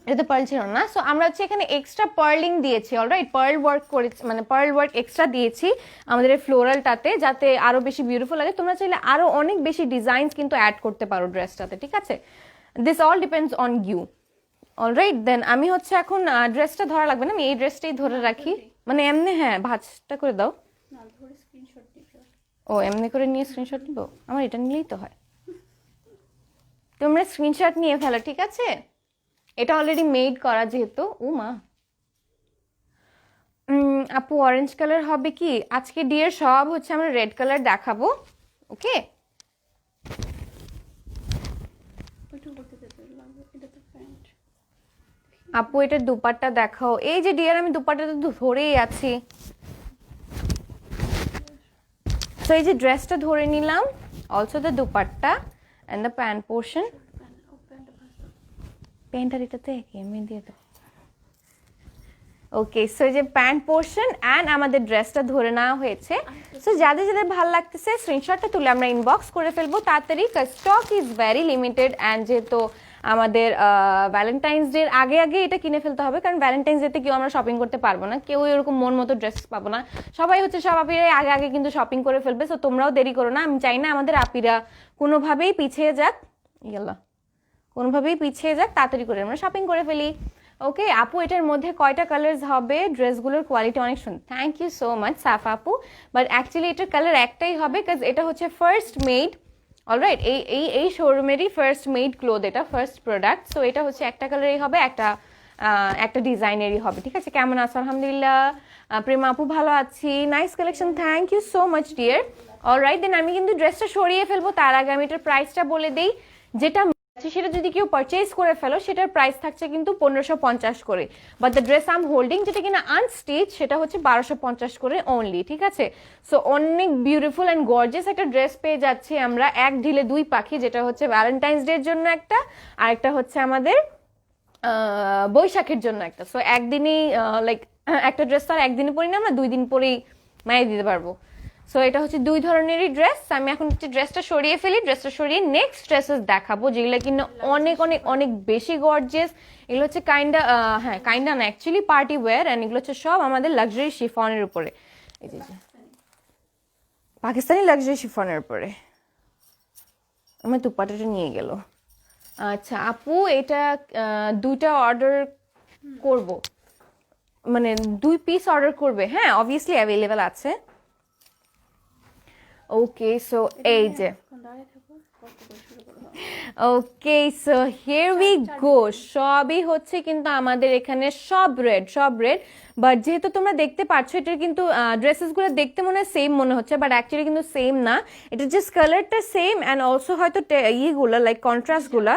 এটাতে পার্ল ছিল না। সো আমরা হচ্ছে এখানে এক্সট্রা পার্লিং দিয়েছি, অলরাইট, পার্ল ওয়ার্ক করেছি, মানে পার্ল ওয়ার্ক এক্সট্রা দিয়েছি আমাদের এই ফ্লোরালটাতে, যাতে আরো বেশি বিউটিফুল লাগে। তোমরা চাইলে আরো অনেক বেশি ডিজাইন কিন্তু অ্যাড করতে পারো ড্রেসটাতে, ঠিক আছে? This all depends on you, alright. Then আমি হচ্ছে এখন ড্রেসটা ধরা লাগবে না, আমি এই ড্রেসটাই ধরে রাখি, মানে এমনি, হ্যাঁ ভাঁজটা করে দাও। ও এমনি করে নিয়ে স্ক্রিনশট নিব? আমার এটা নিলেই তো হয়। তোমরা স্ক্রিনশট নিয়ে ফেলো, ঠিক আছে? এটা অলরেডি মেড করা যেহেতু। ও মা, আপু অরেঞ্জ কালার হবে কি? আজকে ডিয়ার সব হচ্ছে আমরা রেড কালার দেখাবো, ওকে? আপু এটার দুপাট্টা দেখাও। এই যে ডিয়ার আমি দুপাট্টাটা তো ধরেই আছি। তো এই যে ড্রেসটা ধরে নিলাম, also the dupatta and the pant portion. প্যান্টার এটাতে একই, আমি দিয়ে দাও। ওকে, সো এই যে প্যান্ট পোর্শন অ্যান্ড আমাদের ড্রেসটা ধরে নেওয়া হয়েছে। সো যাদের যাদের ভালো লাগতেছে স্ক্রিনশটটা তুলে আমরা ইনবক্স করে ফেলবো তাড়াতাড়ি, কাজ stock is very limited. And যেহেতু আমাদের ভ্যালেন্টাইন্স ডের আগে আগে এটা কিনে ফেলতে হবে, কারণ ভ্যালেন্টাইন্স ডেতে কেউ আমরা শপিং করতে পারবো না, কেউ এরকম মন মতো ড্রেস পাবো না, সবাই হচ্ছে সব আপিরাই আগে আগে কিন্তু শপিং করে ফেলবে। সো তোমরাও দেরি করো না, আমি চাই না আমাদের আপিরা কোনোভাবেই পিছিয়ে যাক, ইয়াল্লা কোনোভাবেই পিছিয়ে যাক, তাড়াতাড়ি করে আমরা শপিং করে ফেলি। ওকে আপু, এটার মধ্যে কয়টা কালার্স হবে? ড্রেসগুলোর কোয়ালিটি অনেক সুন্দর, থ্যাংক ইউ সো মাচ সাফা আপু। বাট অ্যাকচুয়ালি এটার কালার একটাই হবে, কাজ এটা হচ্ছে ফার্স্ট মেড, অলরাইট, এই শোরুমেরই ফার্স্ট মেড ক্লোথ, এটা ফার্স্ট প্রোডাক্ট। সো এটা হচ্ছে একটা কালারই হবে, একটা ডিজাইনেরই হবে, ঠিক আছে? কেমন আছো? আলহামদুলিল্লাহ প্রেমা আপু ভালো আছি, nice collection, thank you so much dear. Alright, then আমি কিন্তু ড্রেসটা সরিয়ে ফেলবো, তার আগে আমি এটার প্রাইসটা বলে দিই। যেটা সেটা যদি কেউ পারচেজ করে ফেলো সেটার প্রাইস থাকছে কিন্তু 1550 করে, but the dress I am holding যেটা কিনা আনস্টিচ সেটা হচ্ছে 1250 করে অনলি, ঠিক আছে? সো অনেক বিউটিফুল অ্যান্ড গর্জিয়াস একটা ড্রেস পেয়ে যাচ্ছি আমরা এক ঢিলে দুই পাখি, যেটা হচ্ছে ভ্যালেন্টাইন্স ডে এর জন্য একটা, আর একটা হচ্ছে আমাদের বৈশাখের জন্য একটা। সো একদিনেই লাইক একটা ড্রেস তো আর একদিনে পরি না আমরা, 2 দিন পরেই মাইয়ে দিতে পারবো। সো এটা হচ্ছে 2 ধরনেরই ড্রেস। আমি এখন হচ্ছে ড্রেসটা সরিয়ে ফেলি, ড্রেসটা সরিয়ে নেক্সট ড্রেসেস দেখাবো যেগুলো কিনা অনেক অনেক অনেক বেশি গর্জিয়াস। এগুলো হচ্ছে কাইন্ডা, হ্যাঁ কাইন্ডা না, অ্যাকচুয়ালি পার্টি ওয়্যার, অ্যান্ড এগুলো হচ্ছে সব আমাদের লাক্সারি শিফনের উপরে, এই যে পাকিস্তানি লাক্সারি শিফনের উপরে। আমার দুপাটাটা নিয়ে গেল। আচ্ছা আপু, এটা 2টা অর্ডার করব, মানে 2 পিস অর্ডার করবে? হ্যাঁ অবভিয়াসলি অ্যাভেলেবেল আছে। ওকে সো এই যে, ওকে সো হিয়ার উই গো, সবই হচ্ছে কিন্তু আমাদের এখানে সব রেড, সব রেড। বাট যেহেতু তোমরা দেখতে পাচ্ছ এটার কিন্তু ড্রেসেসগুলো দেখতে মনে হয় সেম মনে হচ্ছে, বাট অ্যাকচুয়ালি কিন্তু সেম না, এটা জাস্ট কালারটা সেম অ্যান্ড অলসো হয়তো ইয়েগুলো লাইক কন্ট্রাস্টগুলো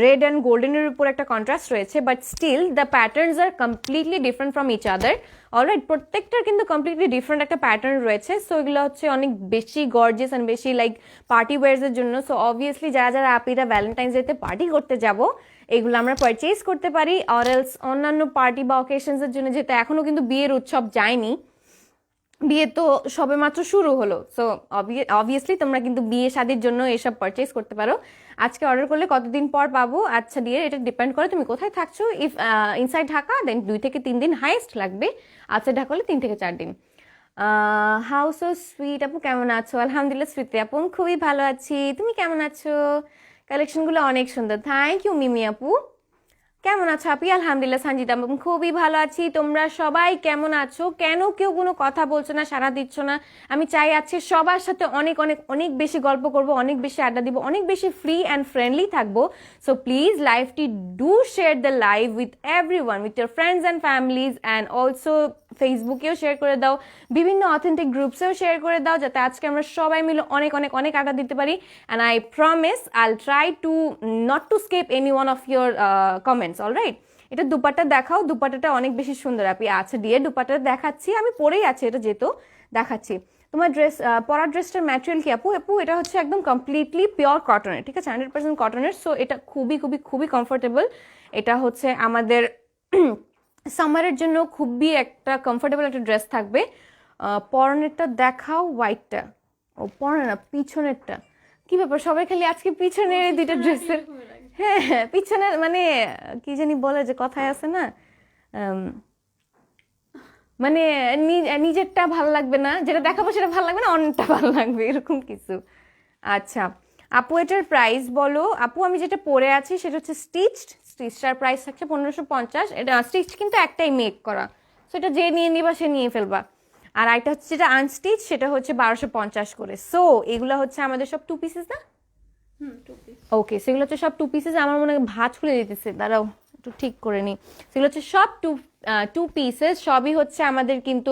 রেড অ্যান্ড গোল্ডেনের উপর একটা কন্ট্রাস্ট রয়েছে, but still the patterns are completely different from each other, alright. প্রত্যেকটার কিন্তু কমপ্লিটলি ডিফারেন্ট একটা প্যাটার্ন রয়েছে। সো এগুলো হচ্ছে অনেক বেশি গর্জিয়াস অ্যান্ড বেশি লাইক পার্টি ওয়ার্সের জন্য। সো অবভিয়াসলি যারা যারা আপিরা ভ্যালেন্টাইন্স ডেতে পার্টি করতে যাব এগুলো আমরা পারচেজ করতে পারি, অর এলস অন্যান্য পার্টি বা অকেশনসের জন্য, যেহেতু এখনো কিন্তু বিয়ের উৎসব যায়নি, বিয়ে তো সবে মাত্র শুরু হলো। সো অবভিয়াসলি তোমরা কিন্তু বিয়ে শাদির জন্য এসব পারচেজ করতে পারো। আজকে অর্ডার করলে কতদিন পর পাবো? আচ্ছা ডিয়ার, এটা ডিপেন্ড করে তুমি কোথায় থাকছো। ইফ ইনসাইড ঢাকা দেন 2 থেকে 3 দিন হাইয়েস্ট লাগবে, আচ্ছা ঢাকা হলে 3 থেকে 4 দিন। হাউ সো সুইট আপু, কেমন আছো? আলহামদুলিল্লাহ সুইট আপু খুবই ভালো আছি, তুমি কেমন আছো? কালেকশনগুলো অনেক সুন্দর, থ্যাংক ইউ মিমি আপু। কেমন আছো আপনি? আলহামদুলিল্লাহ সঞ্জিতা আপু খুবই ভালো আছি, তোমরা সবাই কেমন আছো? কেন কেউ কোনো কথা বলছো না, সাড়া দিচ্ছ না? আমি চাই আছি সবার সাথে অনেক অনেক অনেক বেশি গল্প করব, অনেক বেশি আড্ডা দিব, অনেক বেশি ফ্রি অ্যান্ড ফ্রেন্ডলি থাকবো। সো প্লিজ লাইভটি do share the live with everyone, with year friends and families, and also ফেসবুকেও শেয়ার করে দাও, বিভিন্ন অথেন্টিক গ্রুপসেও শেয়ার করে দাও, যাতে আজকে আমরা সবাই মিলে অনেক অনেক অনেক আড্ডা দিতে পারি। And I promise I'll try to not to skip any one of your comments, alright. এটা দুপাট্টা দেখাও, দুপাট্টাটা অনেক বেশি সুন্দর আপনি। আচ্ছা দিয়ে দুপাট্টাটা দেখাচ্ছি, আমি পরেই আছি এটা যেহেতু, দেখাচ্ছি। তোমার ড্রেস, পরার ড্রেসটার ম্যাটেরিয়াল কি আপু? আপু এটা হচ্ছে একদম কমপ্লিটলি পিওর কটনের, ঠিক আছে, 100% কটনের। সো এটা খুবই খুবই খুবই কমফোর্টেবল। এটা হচ্ছে আমাদের সামারের জন্য খুবই একটা কমফোর্টেবল একটা ড্রেস থাকবে। পরনেরটা দেখাও, হোয়াইটটা। ও পরনে না, পিছনেরটা। কি ব্যাপার সবাই খালি আজকে পিছনের 2টা ড্রেসের, হ্যাঁ হ্যাঁ, পিছনে মানে কি জানি বলে যে কথায় আছে না, আম, মানে নিজেরটা ভালো লাগবে না, যেটা দেখাবো সেটা ভালো লাগবে না, অন্যটা ভালো লাগবে, এরকম কিছু। আচ্ছা আপু, এটার প্রাইস বলো। আপু আমি যেটা পরে আছি সেটা হচ্ছে স্টিচটার প্রাইস থাকছে 1550। এটা স্টিচ কিন্তু একটাই মেক করা, সো এটা যে নিয়ে নিবা সে নিয়ে ফেলবা। আর একটা হচ্ছে যেটা আনস্টিচ, সেটা হচ্ছে 1250 করে। সো এগুলো হচ্ছে আমাদের সব 2 পিসেস না? ওকে, সেগুলো হচ্ছে সব 2 পিসেস। আমার মনে হয় ভাঁজ খুলে দিতেছে, দাঁড়াও একটু ঠিক করে নিই। সেগুলো হচ্ছে সব টু পিসেস, সবই হচ্ছে আমাদের কিন্তু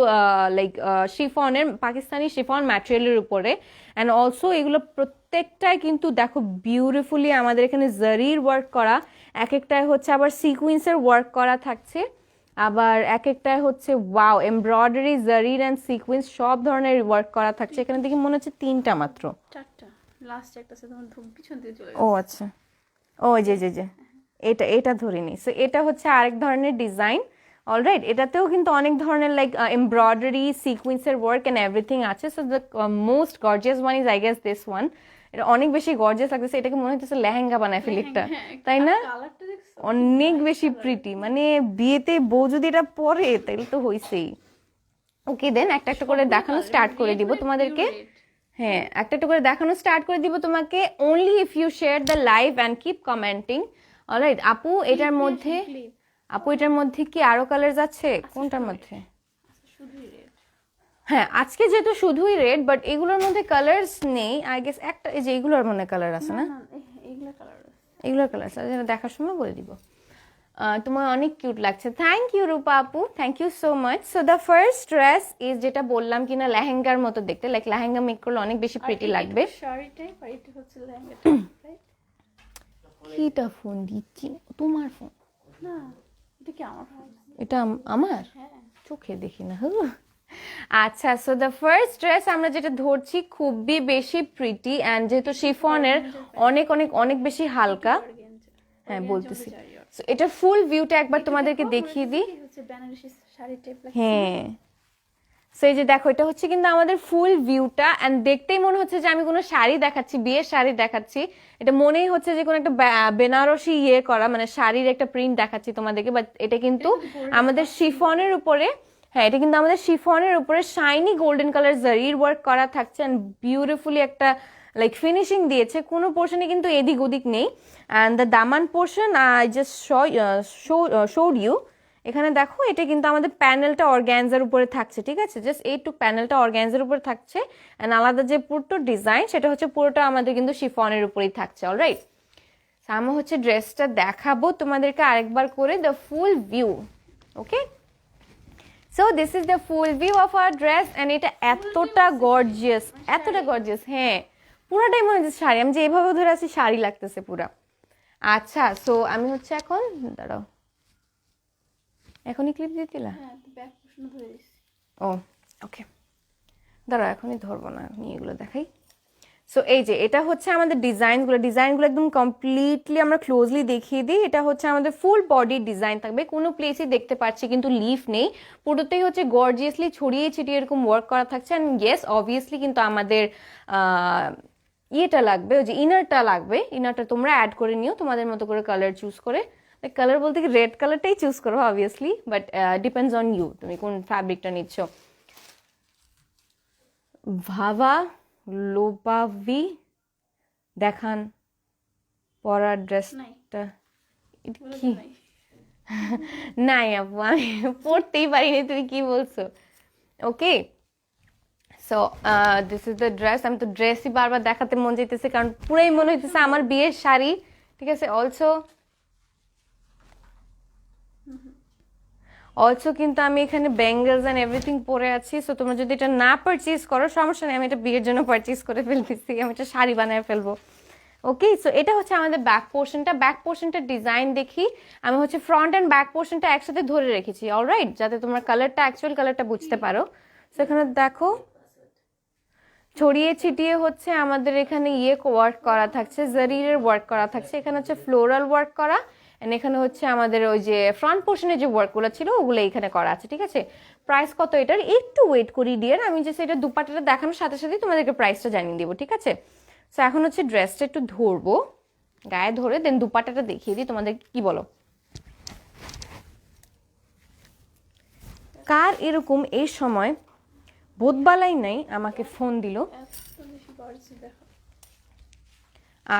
লাইক শিফনের, পাকিস্তানি শিফন ম্যাটেরিয়ালের উপরে। অ্যান্ড অলসো এগুলো প্রত্যেকটাই কিন্তু দেখো বিউটিফুলি আমাদের এখানে জারির ওয়ার্ক করা, এক একটায় হচ্ছে আবার সিকুয়েন্সের ওয়ার্ক করা থাকছে, আবার এক একটায় হচ্ছে ওয়াও এমব্রয়ডারি, জারির অ্যান্ড সিকুয়েন্স সব ধরনের ওয়ার্ক করা থাকছে। এখানে দেখি মনে হচ্ছে 3টা মাত্র, 4টা, লাস্ট একটা আছে তোমার পিছন দিয়ে চলে ও গেছে। আচ্ছা, ও যে এটা এটা ধরিনি। সো এটা হচ্ছে আরেক ধরনের ডিজাইন। অলরাইট, এটাতেও কিন্তু অনেক ধরনের লাইক এমব্রয়ডারি, সিকুয়েন্সের ওয়ার্ক অ্যান্ড এভরিথিং আছে। So the most gorgeous one is I guess this one. এটা অনেক বেশি গর্জিয়াস লাগতেছে, এটাকে মনে হচ্ছে লেহেঙ্গা বানায় ফেলি একটা, তাই না? কালারটা দেখছো? অনেক বেশি প্রিটি, মানে বিয়েতে বউ যদি এটা পরে তাহলে তো হইছেই। ওকে দেন একটা একটা করে দেখানো স্টার্ট করে দিব তোমাদেরকে। হ্যাঁ, একটা একটা করে দেখানো স্টার্ট করে দিব তোমাকে, only if you share the live and keep commenting. Alright আপু, এটার মধ্যে কি আরো কালার আছে? কোনটার মধ্যে? শুধুই রেড। হ্যাঁ, আজকে যেহেতু শুধুই রেড, বাট এগুলোর মধ্যে কালার্স নেই আই গেস। একটা এই যে এগুলোর মনে কালার আছে না? এইগুলা কালার আছে। এগুলোর কালার আছে, যেটা দেখার সময় বলে দিব। তোমার অনেক কিউট লাগছে, থ্যাংক ইউ রূপা আপু, thank you so much. So the first dress is, যেটা বললাম কিনা লেহেঙ্গার মতো দেখতে, লাইক লেহেঙ্গা মেক করলে অনেক বেশি প্রিটি লাগবে। শাড়ি টাইপ, আর এটা হচ্ছে লেহেঙ্গা টাইপ, রাইট? কিটা ফোন দিচ্ছি? তোমার ফোন না, এটা কি আমার ফোন? এটা আমার হ্যাঁ। চোখে দেখি না। আচ্ছা, সো দ্য ফার্স্ট ড্রেস আমরা যেটা ধরছি খুবই বেশি প্রিটি, অ্যান্ড যেহেতু শিফনের অনেক অনেক অনেক বেশি হালকা। হ্যাঁ বলতেছি। সো এটার ফুল ভিউটা একবার তোমাদেরকে দেখিয়ে দিই। হচ্ছে বেনারসি শাড়ি টাইপ লাগছে। হ্যাঁ, সো এই যে দেখো, এটা হচ্ছে কিন্তু আমাদের ফুল ভিউটা, অ্যান্ড দেখতেই মনে হচ্ছে যে আমি কোনো শাড়ি দেখাচ্ছি, বিয়ের শাড়ি দেখাচ্ছি। এটা মনেই হচ্ছে যে কোনো একটা বেনারসি ইয়ে করা, মানে শাড়ির একটা প্রিন্ট দেখাচ্ছি তোমাদেরকে, বাট এটা কিন্তু আমাদের শিফনের উপরে, হ্যাঁ এটা কিন্তু আমাদের শিফনের উপরে শাইনি গোল্ডেন কালার জারির ওয়ার্ক করা থাকছে, অ্যান্ড বিউটিফুলি একটা লাইক ফিনিশিং দিয়েছে, কোনো পোর্শনে কিন্তু এদিক ওদিক নেই। And the daman portion I just showed you. এখানে দেখো, এটা কিন্তু আমাদের প্যানেলটা অর্গ্যানজার উপরে থাকছে, ঠিক আছে? জাস্ট এইটুক প্যানেলটা অর্গ্যানজার উপরে থাকছে, অ্যান্ড আলাদা যে পুরো ডিজাইন সেটা হচ্ছে পুরোটা আমাদের কিন্তু শিফনের উপরেই থাকছে। অলরাইট, আমি হচ্ছে ড্রেসটা দেখাবো তোমাদেরকে আরেকবার করে, the full view. Okay, so this is the full view of our dress, and এটা এতটা গর্জিয়াস, এতটা গর্জিয়াস, হ্যাঁ পুরাটাই মনে হচ্ছে শাড়ি। আমি যে এভাবে ধরে আছি শাড়ি লাগতেছে পুরা। আচ্ছা, সো আমি হচ্ছে এখন, দাঁড়াও এখনই ক্লিপ দিয়ে দিলা? হ্যাঁ, ব্যাক পোর্শন ধরে দিছি। ও ওকে, দাঁড়াও এখনই ধরবো না, আমি এগুলো দেখাই। সো এই যে এটা হচ্ছে আমাদের ডিজাইনগুলো একদম কমপ্লিটলি আমরা ক্লোজলি দেখিয়ে দিই। এটা হচ্ছে আমাদের ফুল বডি ডিজাইন থাকবে, কোনো প্লেসই দেখতে পাচ্ছি কিন্তু লিফ নেই, পুরোটাই হচ্ছে গর্জিয়াসলি ছড়িয়ে ছিটিয়ে এরকম ওয়ার্ক করা থাকছে। অ্যান্ড ইয়েস অবভিয়াসলি কিন্তু আমাদের ইয়েটা লাগবে, ওই যে ইনারটা লাগবে, ইনারটা তোমরা অ্যাড করে নিও তোমাদের মতো করে কালার চুজ করে। কালার বলতে কি রেড কালারটাই চুজ করো obviously, but depends on you, তুমি কোন ফ্যাব্রিকটা নিচ্ছ। ভাবা লোপাভি দেখান পরার ড্রেসটা কি? নাই আপু, আমি পড়তেই পারিনি, তুমি কি বলছো? Okay, so this is the dress. আমি তো ড্রেসই বারবার দেখাতে মন যেতেছে, কারণ পুরাই মনে হইতেছে আমার বিয়ের শাড়ি, ঠিক আছে? অলসো কিন্তু আমি এখানে ব্যাঙ্গলস অ্যান্ড এভরিথিং পরে আছি। সো তোমরা যদি এটা না পারচেজ করো সমস্যা নেই, আমি এটা বিয়ের জন্য পারচেজ করে ফেলতেছি, আমি এটা শাড়ি বানায় ফেলবো। ওকে, সো এটা হচ্ছে আমাদের ব্যাক পোর্শনটা ডিজাইন দেখি। আমি হচ্ছে ফ্রন্ট অ্যান্ড ব্যাক পোর্শনটা একসাথে ধরে রেখেছি, অলরাইট, যাতে তোমরা কালারটা অ্যাকচুয়াল কালারটা বুঝতে পারো। সো এখানে দেখো ছড়িয়ে ছিটিয়ে হচ্ছে আমাদের এখানে ইয়ে ওয়ার্ক করা থাকছে, জারিরের ওয়ার্ক করা থাকছে, এখানে হচ্ছে ফ্লোরাল ওয়ার্ক করা, এন্ড এখানে হচ্ছে আমাদের ওই যে ফ্রন্ট পোর্শনে যে ওয়ার্কগুলো ছিল ওগুলো এখানে করা আছে, ঠিক আছে? প্রাইস কত এটার একটু ওয়েট করি ডিয়ার, আমি যে সেটা দুপাটাটা দেখানোর সাথে সাথে তোমাদেরকে প্রাইসটা জানিয়ে দেবো, ঠিক আছে? সো এখন হচ্ছে ড্রেসটা একটু ধরবো, গায়ে ধরে দেন দুপাট্টাটা দেখিয়ে দিই তোমাদের, কি বলো? কার এরকম এই সময় বোধবালাই নাই আমাকে ফোন দিল? এত বেশি গর্জি দেখো।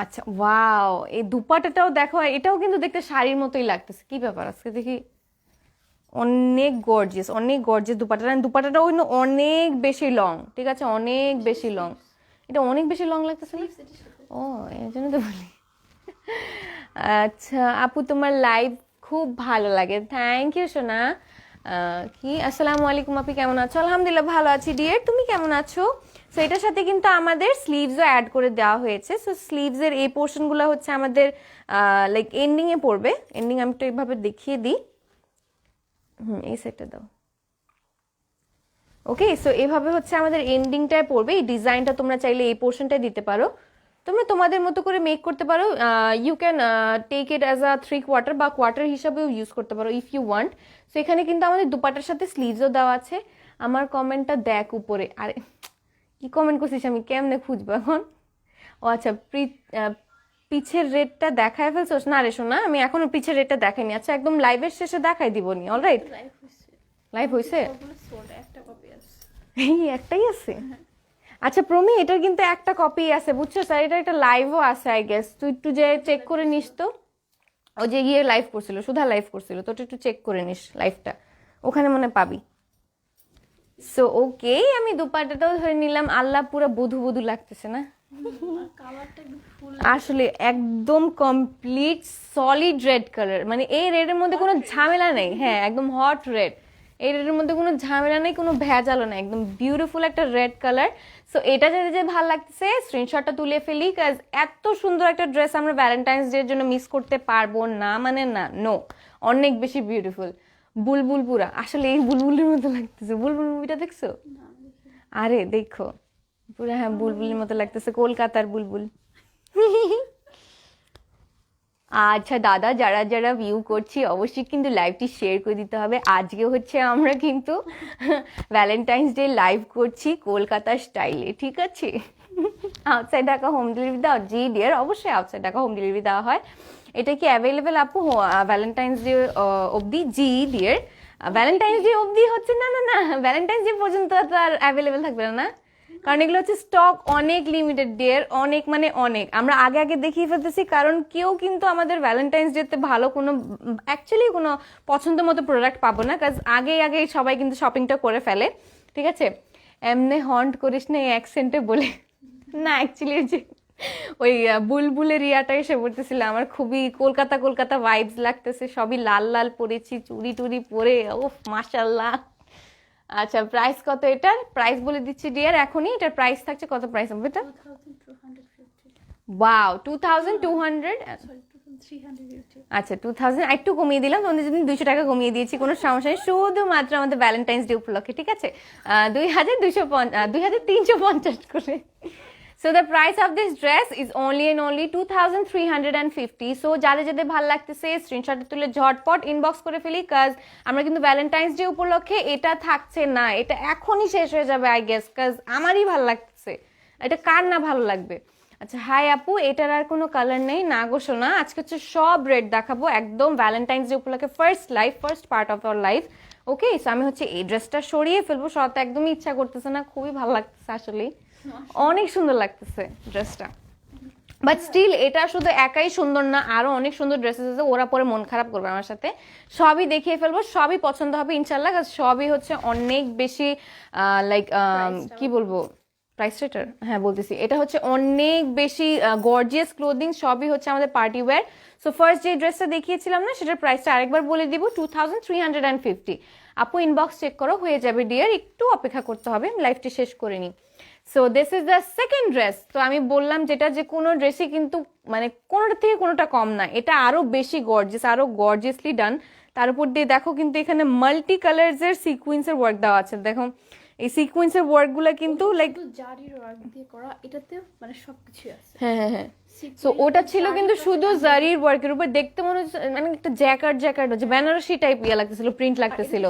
আচ্ছা, ওয়াও, এই দুপাট্টাটাও দেখো, এটাও কিন্তু দেখতে শাড়ির মতোই লাগতেছে। কি ব্যাপার আজকে দেখি, অনেক গর্জিয়াস, অনেক গর্জিয়াস দুপাট্টাটা। দুপাট্টাটাও কিন্তু অনেক বেশি লং, ঠিক আছে, অনেক বেশি লং। এটা অনেক বেশি লং লাগতেছে না? Sleeves এটার সাথে। ও, এর জন্য তো বলি। আচ্ছা আপু, তোমার লাইভ খুব ভালো লাগে, থ্যাংক ইউ সোনা। কি আসসালামু আলাইকুম, আপনি কেমন আছো? আলহামদুলিল্লাহ ভালো আছি ডিয়ার, তুমি কেমন আছো? সো এটার সাথে কিন্তু আমাদের স্লিভসও অ্যাড করে দেওয়া হয়েছে। সো স্লিভসের এই পোর্শনগুলো হচ্ছে আমাদের লাইক এন্ডিংয়ে পড়বে। এন্ডিং আমি তো এইভাবে দেখিয়ে দিই। এই সেটটা দাও। ওকে, সো এভাবে হচ্ছে আমাদের এন্ডিংটায় পড়বে। এই ডিজাইনটা তোমরা চাইলে এই পোর্শনটায় দিতে পারো, তোমরা তোমাদের মতো করে মেক করতে পারো। You can take it as a 3/4 বা কোয়ার্টার হিসাবেও ইউজ করতে পারো ইফ ইউ ওয়ান্ট। সো এখানে কিন্তু আমাদের দুপাটার সাথে স্লিভসও দেওয়া আছে। আমার কমেন্টটা দেখ উপরে। আরে কি কমেন্ট করছিস, আমি কেমনে খুঁজবো এখন? ও আচ্ছা, পিছের রেটটা দেখায় ফেলছোস? না রে শোনা, আমি এখনো পিছের রেটটা দেখাইনি। আচ্ছা, একদম লাইভের শেষে দেখাই দিবনি। অলরাইট, লাইভ হয়েছে। লাইভ হয়েছে? সবগুলো sold, একটা কপি আছে। এই একটাই আছে? আচ্ছা প্রমি, এটার কিন্তু একটা কপি আছে বুঝছো স্যার, এটা একটা লাইভও আছে আই গেস। তুই একটু যে চেক করে নিস তো, ও যে গিয়ে লাইভ করছিল, সুধা লাইভ করছিল, তো একটু চেক করে নিস লাইভটা, ওখানে মনে পাবি। সো ওকে, আমি দুপাট্টাটাও ধরে নিলাম। আল্লাহ, পুরো বধু বধু লাগতেছে না? কালারটা একদম ফুল। আসলে একদম কমপ্লিট সলিড রেড কালার, মানে এই রেডের মধ্যে কোনো ঝামেলা নেই। হ্যাঁ, একদম হট রেড, এই রেডের মধ্যে কোনো ঝামেলা নেই, কোনো ভেজালও নেই, একদম বিউটিফুল একটা রেড কালার। সো এটা যদি যে ভালো লাগতেছে স্ক্রিনশটটা তুলে ফেলি, কাজ এত সুন্দর একটা ড্রেস আমরা ভ্যালেন্টাইন্স ডে এর জন্য মিস করতে পারবো না, মানে না, নো, অনেক বেশি বিউটিফুল। বুলবুল পুরা, আসলে এই বুলবুলের মতো লাগতেছে। বুলবুল মুভিটা দেখছো? আরে দেখো, পুরো হ্যাঁ বুলবুলের মতো লাগতেছে, কলকাতার বুলবুল। আচ্ছা দাদা, যারা যারা ভিউ করছি অবশ্যই কিন্তু লাইভটি শেয়ার করে দিতে হবে। আজকে হচ্ছে আমরা কিন্তু ভ্যালেন্টাইন্স ডে লাইভ করছি কলকাতা স্টাইলে, ঠিক আছে? আউটসাইড ঢাকা হোম ডেলিভারি দেওয়া? জি ডিয়ার, অবশ্যই আউটসাইড ঢাকা হোম ডেলিভারি দেওয়া হয়। এটা কি অ্যাভেলেবেল আপু ভ্যালেন্টাইন্স ডে অবধি? জি ডিয়ার, ভ্যালেন্টাইন্স ডে অবধি হচ্ছে না, না না, ভ্যালেন্টাইন্স ডে পর্যন্ত তো আর অ্যাভেলেবেল থাকবে না, কারণ এগুলো হচ্ছে স্টক অনেক লিমিটেড ডিয়ার, অনেক মানে অনেক। আমরা আগে আগে দেখিয়ে ফেলতেছি, কারণ কেউ কিন্তু আমাদের ভ্যালেন্টাইন্স ডেতে ভালো কোনো অ্যাকচুয়ালি কোনো পছন্দ মতো প্রোডাক্ট পাবো না, কাজ আগেই আগেই সবাই কিন্তু শপিংটা করে ফেলে, ঠিক আছে? এমনি হন্ট করিস না এই অ্যাকসেন্টে বলে না, অ্যাকচুয়ালি যে ওই বুলবুলের ইয়াটা এসে পড়তেছিল, আমার খুবই কলকাতা কলকাতা ভাইবস লাগতেছে। সবই লাল লাল পরেছি, চুড়ি টুড়ি পরে, ওফ মাশাল্লাহ। আচ্ছা, প্রাইস কত এটার? প্রাইস বলে দিচ্ছি ডিয়ার এখনই। এটার প্রাইস থাকছে কত? প্রাইস হবে এটা? 2250। ওয়াও, 2200। সরি, 2350। আচ্ছা 2000 একটু কমিয়ে দিলাম তোমাদের জন্য, 200 টাকা কমিয়ে দিয়েছি, কোনো সমস্যা নেই, শুধুমাত্র আমাদের ভ্যালেন্টাইন্স ডে উপলক্ষে, ঠিক আছে? 2350 করে। So the price of this dress is only and only 2350. So যাদের যাদের ভালো লাগতেছে স্ক্রিনশট তুলে ঝটপট ইনবক্স করে ফেলি, কাজ আমরা কিন্তু ভ্যালেন্টাইন্স ডে উপলক্ষে এটা থাকছে না, এটা এখনই শেষ হয়ে যাবে আই গেস, কাজ আমারই ভালো লাগতেছে, এটা কার না ভালো লাগবে? আচ্ছা হাই আপু, এটার আর কোনো কালার নেই? না গো সোনা, আজকে হচ্ছে সব রেড দেখাবো, একদম ভ্যালেন্টাইন্স ডে উপলক্ষে first part of our life. Okay, so আমি হচ্ছে এই ড্রেসটা সরিয়ে ফেলবো, সরাতে একদমই ইচ্ছা করতেছে না, খুবই ভালো লাগতেছে আসলেই, অনেক সুন্দর লাগতেছে ড্রেসটা। বাট স্টিল এটা শুধু একাই সুন্দর না, আরো অনেক সুন্দর ড্রেসেস আছে, ওরা পরে মন খারাপ করবে আমার সাথে। সবই দেখিয়ে ফেলবো, সবই পছন্দ হবে ইনশাল্লাহ, সবই হচ্ছে অনেক বেশি লাইক কি বলবো, প্রাইস রেটার, হ্যাঁ বলতেছি, এটা হচ্ছে অনেক বেশি গর্জিয়াস ক্লোদিং, সবই হচ্ছে আমাদের পার্টি ওয়্যার। সো ফার্স্ট যে ড্রেসটা দেখিয়েছিলাম না, সেটার প্রাইসটা আরেকবার বলে দিব, 2350। আপু ইনবক্স চেক করো, হয়ে যাবে ডিয়ার, একটু অপেক্ষা করতে হবে, লাইফটি শেষ করে নিই। So this is the second dress. তো আমি বললাম যেটা, যে কোনো ড্রেসই কিন্তু মানে কোনোটা থেকে কোনোটা কম না, এটা আরো বেশি গর্জিয়াস, আরো গর্জিয়াসলি ডান। তার উপর দিয়ে দেখো কিন্তু এখানে মাল্টি কালার্স এর সিকুয়েন্সের ওয়ার্ক দেওয়া আছে, দেখো এই সিকুয়েন্সের ওয়ার্ক গুলা কিন্তু লাইক জারির ওয়ার্ক দিয়ে করা, এটাতে মানে সবকিছু আছে। হ্যাঁ হ্যাঁ হ্যাঁ। সো ওটা ছিল কিন্তু শুধু জারির ওয়ার্কের উপর, দেখতে মনে হচ্ছে মানে একটা জ্যাকার্ড যে বেনারসি টাইপ ইয়ে লাগতেছিল, প্রিন্ট লাগতেছিল,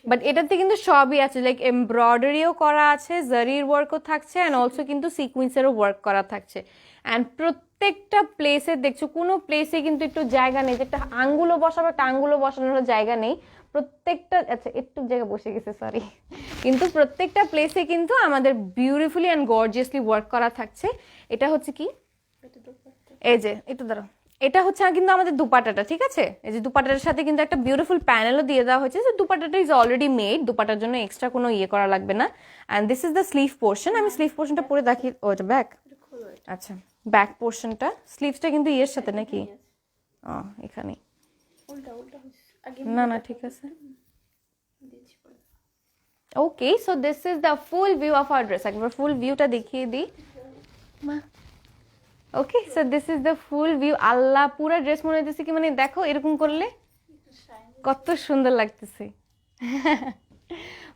বাট এটাতে কিন্তু সবই আছে, লাইক এমব্রয়ডারিও করা আছে, জারির ওয়ার্কও থাকছে, অ্যান্ড অলসো কিন্তু সিকুয়েন্সেরও ওয়ার্ক করা থাকছে। অ্যান্ড প্রত্যেকটা প্লেসে দেখছো কোনো প্লেসে কিন্তু একটু জায়গা নেই যে একটা আঙ্গুলও বসাবো, একটা আঙ্গুলও বসানোর জায়গা নেই। প্রত্যেকটা, আচ্ছা একটু জায়গা বসে গেছে সরি, কিন্তু প্রত্যেকটা প্লেসে কিন্তু আমাদের বিউটিফুলি অ্যান্ড গর্জিয়াসলি ওয়ার্ক করা থাকছে। এটা হচ্ছে কি, এটা দুপাট্টা। এই যে একটু দাঁড়াও, এটা হচ্ছে কিন্তু আমাদের দুপাট্টাটা, ঠিক আছে? এই যে দুপাট্টার সাথে কিন্তু একটা বিউটিফুল প্যানেলও দিয়ে দেওয়া হয়েছে। যে দুপাট্টাটা ইজ অলরেডি মেড, দুপাট্টার জন্য এক্সট্রা কোনো ইয়ে করা লাগবে না। And this is the sleeve portion. আমি স্লিভ পোর্শনটা পরে দেখি। ও এটা ব্যাক, এটা খোলো এটা। আচ্ছা ব্যাক পোর্শনটা, স্লিভসটা কিন্তু ইয়ের সাথে নাকি? এখানেই আছে। ও এখানে, উল্টা উল্টা হয়েছে আগে না না ঠিক আছে। দিয়েছি পরে। Okay, so this is the full view of our dress. একবার ফুল ভিউটা দেখিয়ে দিই মা। Okay, so this is the full view. আল্লাহ, পুরো ড্রেস মনে হইতেছে কি মানে দেখো এরকম করলে কত সুন্দর লাগতেছে।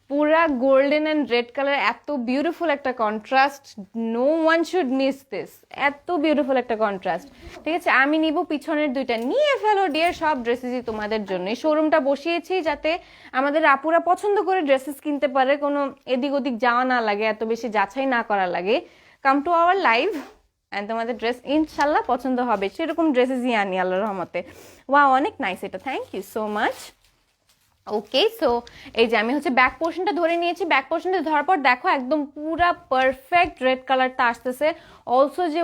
পুরা গোল্ডেন অ্যান্ড রেড কালার, এত বিউটিফুল একটা contrast, no one should miss this. এত বিউটিফুল একটা কন্ট্রাস্ট, ঠিক আছে? আমি নিব পিছনের দুইটা, নিয়ে ফেলো ডিয়ার। সব ড্রেসেসই তোমাদের জন্য। এই শোরুমটা বসিয়েছি যাতে আমাদের আপুরা পছন্দ করে ড্রেসেস কিনতে পারে, কোনো এদিক ওদিক যাওয়া না লাগে, এত বেশি যাচাই না করা লাগে। Come to our live and তোমাদের ড্রেস ইনশাল্লাহ পছন্দ হবে। সেরকম ড্রেসেসই আনি আল্লাহর রহমতে। ওয়াও, অনেক নাইস এটা, thank you so much. Okay, so এই যে আমি হচ্ছে ব্যাক পোর্শনটা ধরে নিয়েছি। ব্যাক পোর্শনটা ধরার পর দেখো একদম পুরা পারফেক্ট রেড কালারটা আসতেছে। অলসো যে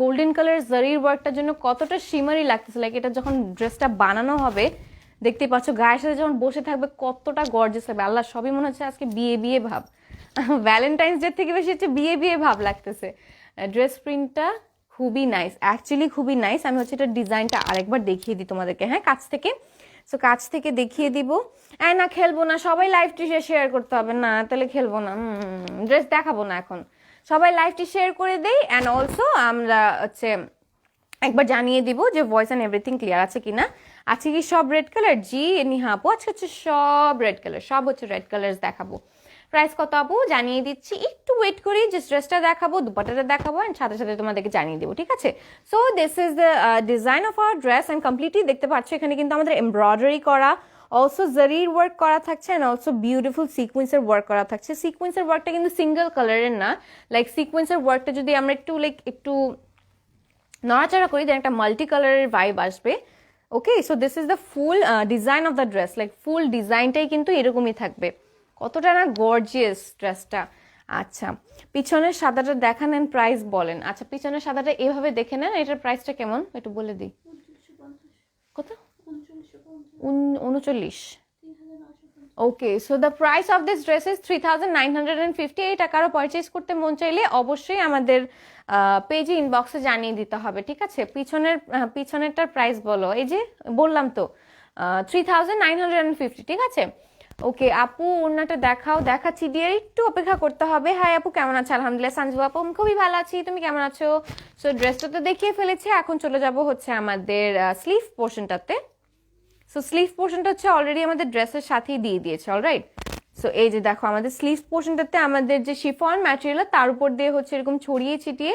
গোল্ডেন কালার জারির ওয়ার্কটার জন্য কতটা শিমারি লাগতেছে, লাইক এটা যখন ড্রেসটা বানানো হবে দেখতে পাচ্ছ, গায়ের সাথে যখন বসে থাকবে কতটা গর্জিয়াস হবে। আল্লাহ, সবই মনে হচ্ছে আজকে বিয়ে বিয়ে ভাব। ভ্যালেন্টাইন্স ডে থেকে বেশি হচ্ছে বিয়ে বিয়ে ভাব লাগতেছে। ড্রেস প্রিন্টটা খুবই নাইস, অ্যাকচুয়ালি খুবই নাইস। আমি হচ্ছে এটা ডিজাইনটা আরেকবার দেখিয়ে দিই তোমাদেরকে, হ্যাঁ, কাছ থেকে। সো কাছ থেকে দেখিয়ে দিব। না খেলবো না, সবাই লাইভটি শেয়ার করতে হবে না, তাহলে খেলবো না, ড্রেস দেখাবো না এখন। সবাই লাইভটি শেয়ার করে দেই। অ্যান্ড অলসো আমরা হচ্ছে একবার জানিয়ে দিব যে ভয়েস অ্যান্ড এভরিথিং ক্লিয়ার আছে কিনা। আছে কি সব রেড কালার? জি নিহা আপু, আজকে হচ্ছে সব রেড কালার, সব হচ্ছে রেড কালার দেখাবো। প্রাইস কত আপু জানিয়ে দিচ্ছি, একটু ওয়েট করি। যে ড্রেসটা দেখাবো, দুপাট্টাটা দেখাবো, অ্যান্ড সাথে সাথে তোমাদেরকে জানিয়ে দেবো, ঠিক আছে? So this is the design of our dress and completely দেখতে পাচ্ছ এখানে কিন্তু আমাদের এমব্রয়ডারি করা, অলসো জারির ওয়ার্ক করা থাকছে, অ্যান্ড অলসো বিউটিফুল সিকোয়েন্সের ওয়ার্ক করা থাকছে। সিকোয়েন্সের ওয়ার্কটা কিন্তু সিঙ্গেল কালারের না, লাইক সিকোয়েন্সের ওয়ার্কটা যদি আমরা একটু লাইক একটু নড়াচড়া করি দেন একটা মাল্টি কালারের ভাইব আসবে। Okay, so this is the full design of the dress, like full ডিজাইনটাই কিন্তু এরকমই থাকবে। কতটা না গর্জিয়াস ড্রেসটা। আচ্ছা, পিছনের সাদাটা দেখান এন্ড প্রাইস বলেন। আচ্ছা, পিছনের সাদাটা এভাবে দেখে নেন, এটার প্রাইসটা কেমন একটু বলে দিই। কত? 39। Okay, so the price of this dress is 3950। এই টাকারও পারচেজ করতে মন চাইলে অবশ্যই আমাদের পেজে ইনবক্সে জানিয়ে দিতে হবে, ঠিক আছে? পিছনেরটার প্রাইস বলো। এই যে বললাম তো 3950, ঠিক আছে? ওকে আপু, ওনাটা দেখাও। দেখাচ্ছি দিয়ে একটু অপেক্ষা করতে হবে। হাই আপু, কেমন আছো? আলহামদুলিল্লাহ। সঞ্জু আপু, আমি খুবই ভালো আছি, তুমি কেমন আছো? সো ড্রেসটা তো দেখিয়ে ফেলেছি, এখন চলে যাব হচ্ছে আমাদের স্লিভ পোর্শনটাতে। সো স্লিভ পোর্শনটা হচ্ছে অলরেডি আমাদের ড্রেসের সাথেই দিয়ে দিয়েছে, অলরাইট। সো এই যে দেখো আমাদের স্লিভ পোর্শনটাতে আমাদের যে শিফন ম্যাটেরিয়াল তার উপর দিয়ে হচ্ছে এরকম ছড়িয়ে ছিটিয়ে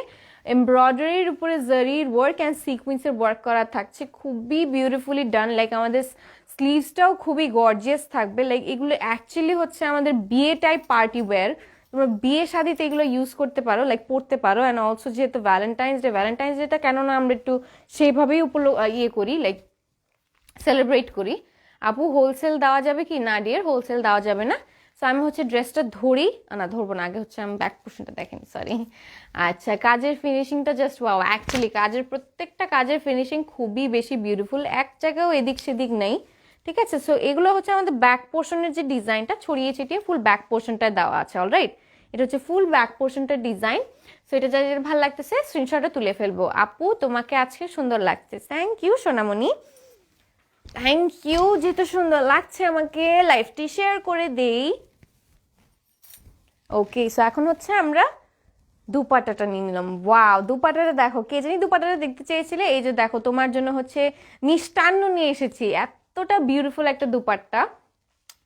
এমব্রয়ডারির উপরে জারির ওয়ার্ক অ্যান্ড সিকোয়েন্সের ওয়ার্ক করা থাকছে, খুবই বিউটিফুলি ডান। লাইক আমাদের স্লিভসটাও খুবই গর্জিয়াস থাকবে। লাইক এগুলো অ্যাকচুয়ালি হচ্ছে আমাদের বিয়ে টাইপ পার্টি ওয়্যার, তোমরা বিয়ে শাদিতে এগুলো ইউজ করতে পারো, লাইক পরতে পারো। অ্যান্ড অলসো যেহেতু ভ্যালেন্টাইন্স ডেটা কেননা আমরা একটু সেইভাবেই ইয়ে করি, লাইক সেলিব্রেট করি। আপু হোলসেল দেওয়া যাবে কি? না ডিয়ার, হোলসেল দেওয়া যাবে না। সো আমি হচ্ছে ড্রেসটা ধরি, না ধরবো না, আগে হচ্ছে আমি ব্যাক পোর্শনটা দেখেন, সরি। আচ্ছা, কাজের ফিনিশিংটা জাস্ট ওয়াও, অ্যাকচুয়ালি কাজের প্রত্যেকটা কাজের ফিনিশিং খুবই বেশি বিউটিফুল, এক জায়গাও এদিক সেদিক নেই, ঠিক আছে? সো এগুলো হচ্ছে আমাদের ব্যাক পোর্শনের যে ডিজাইনটা ছড়িয়ে ছিটিয়ে ফুল ব্যাক পোর্শনটা দেওয়া আছে, অলরাইট। এটা হচ্ছে ফুল ব্যাক পোর্শনটার ডিজাইন। সো এটা যা যেটা ভালো লাগতেছে স্ক্রিনশটে তুলে ফেলবো। আপু তোমাকে আজকে সুন্দর লাগছে, থ্যাংক ইউ সোনামণি, থ্যাংক ইউ। যেহেতু সুন্দর লাগছে আমাকে, লাইভটি শেয়ার করে দেই। ওকে, সো এখন হচ্ছে আমরা দুপাট্টাটা নিয়ে নিলাম। ওয়াও, দুপাট্টাটা দেখো, কে জানি দুপাট্টাটা দেখতে চেয়েছিলে, এই যে দেখো তোমার জন্য হচ্ছে মিষ্টান্ন নিয়ে এসেছি। এতটা বিউটিফুল একটা দুপাট্টা,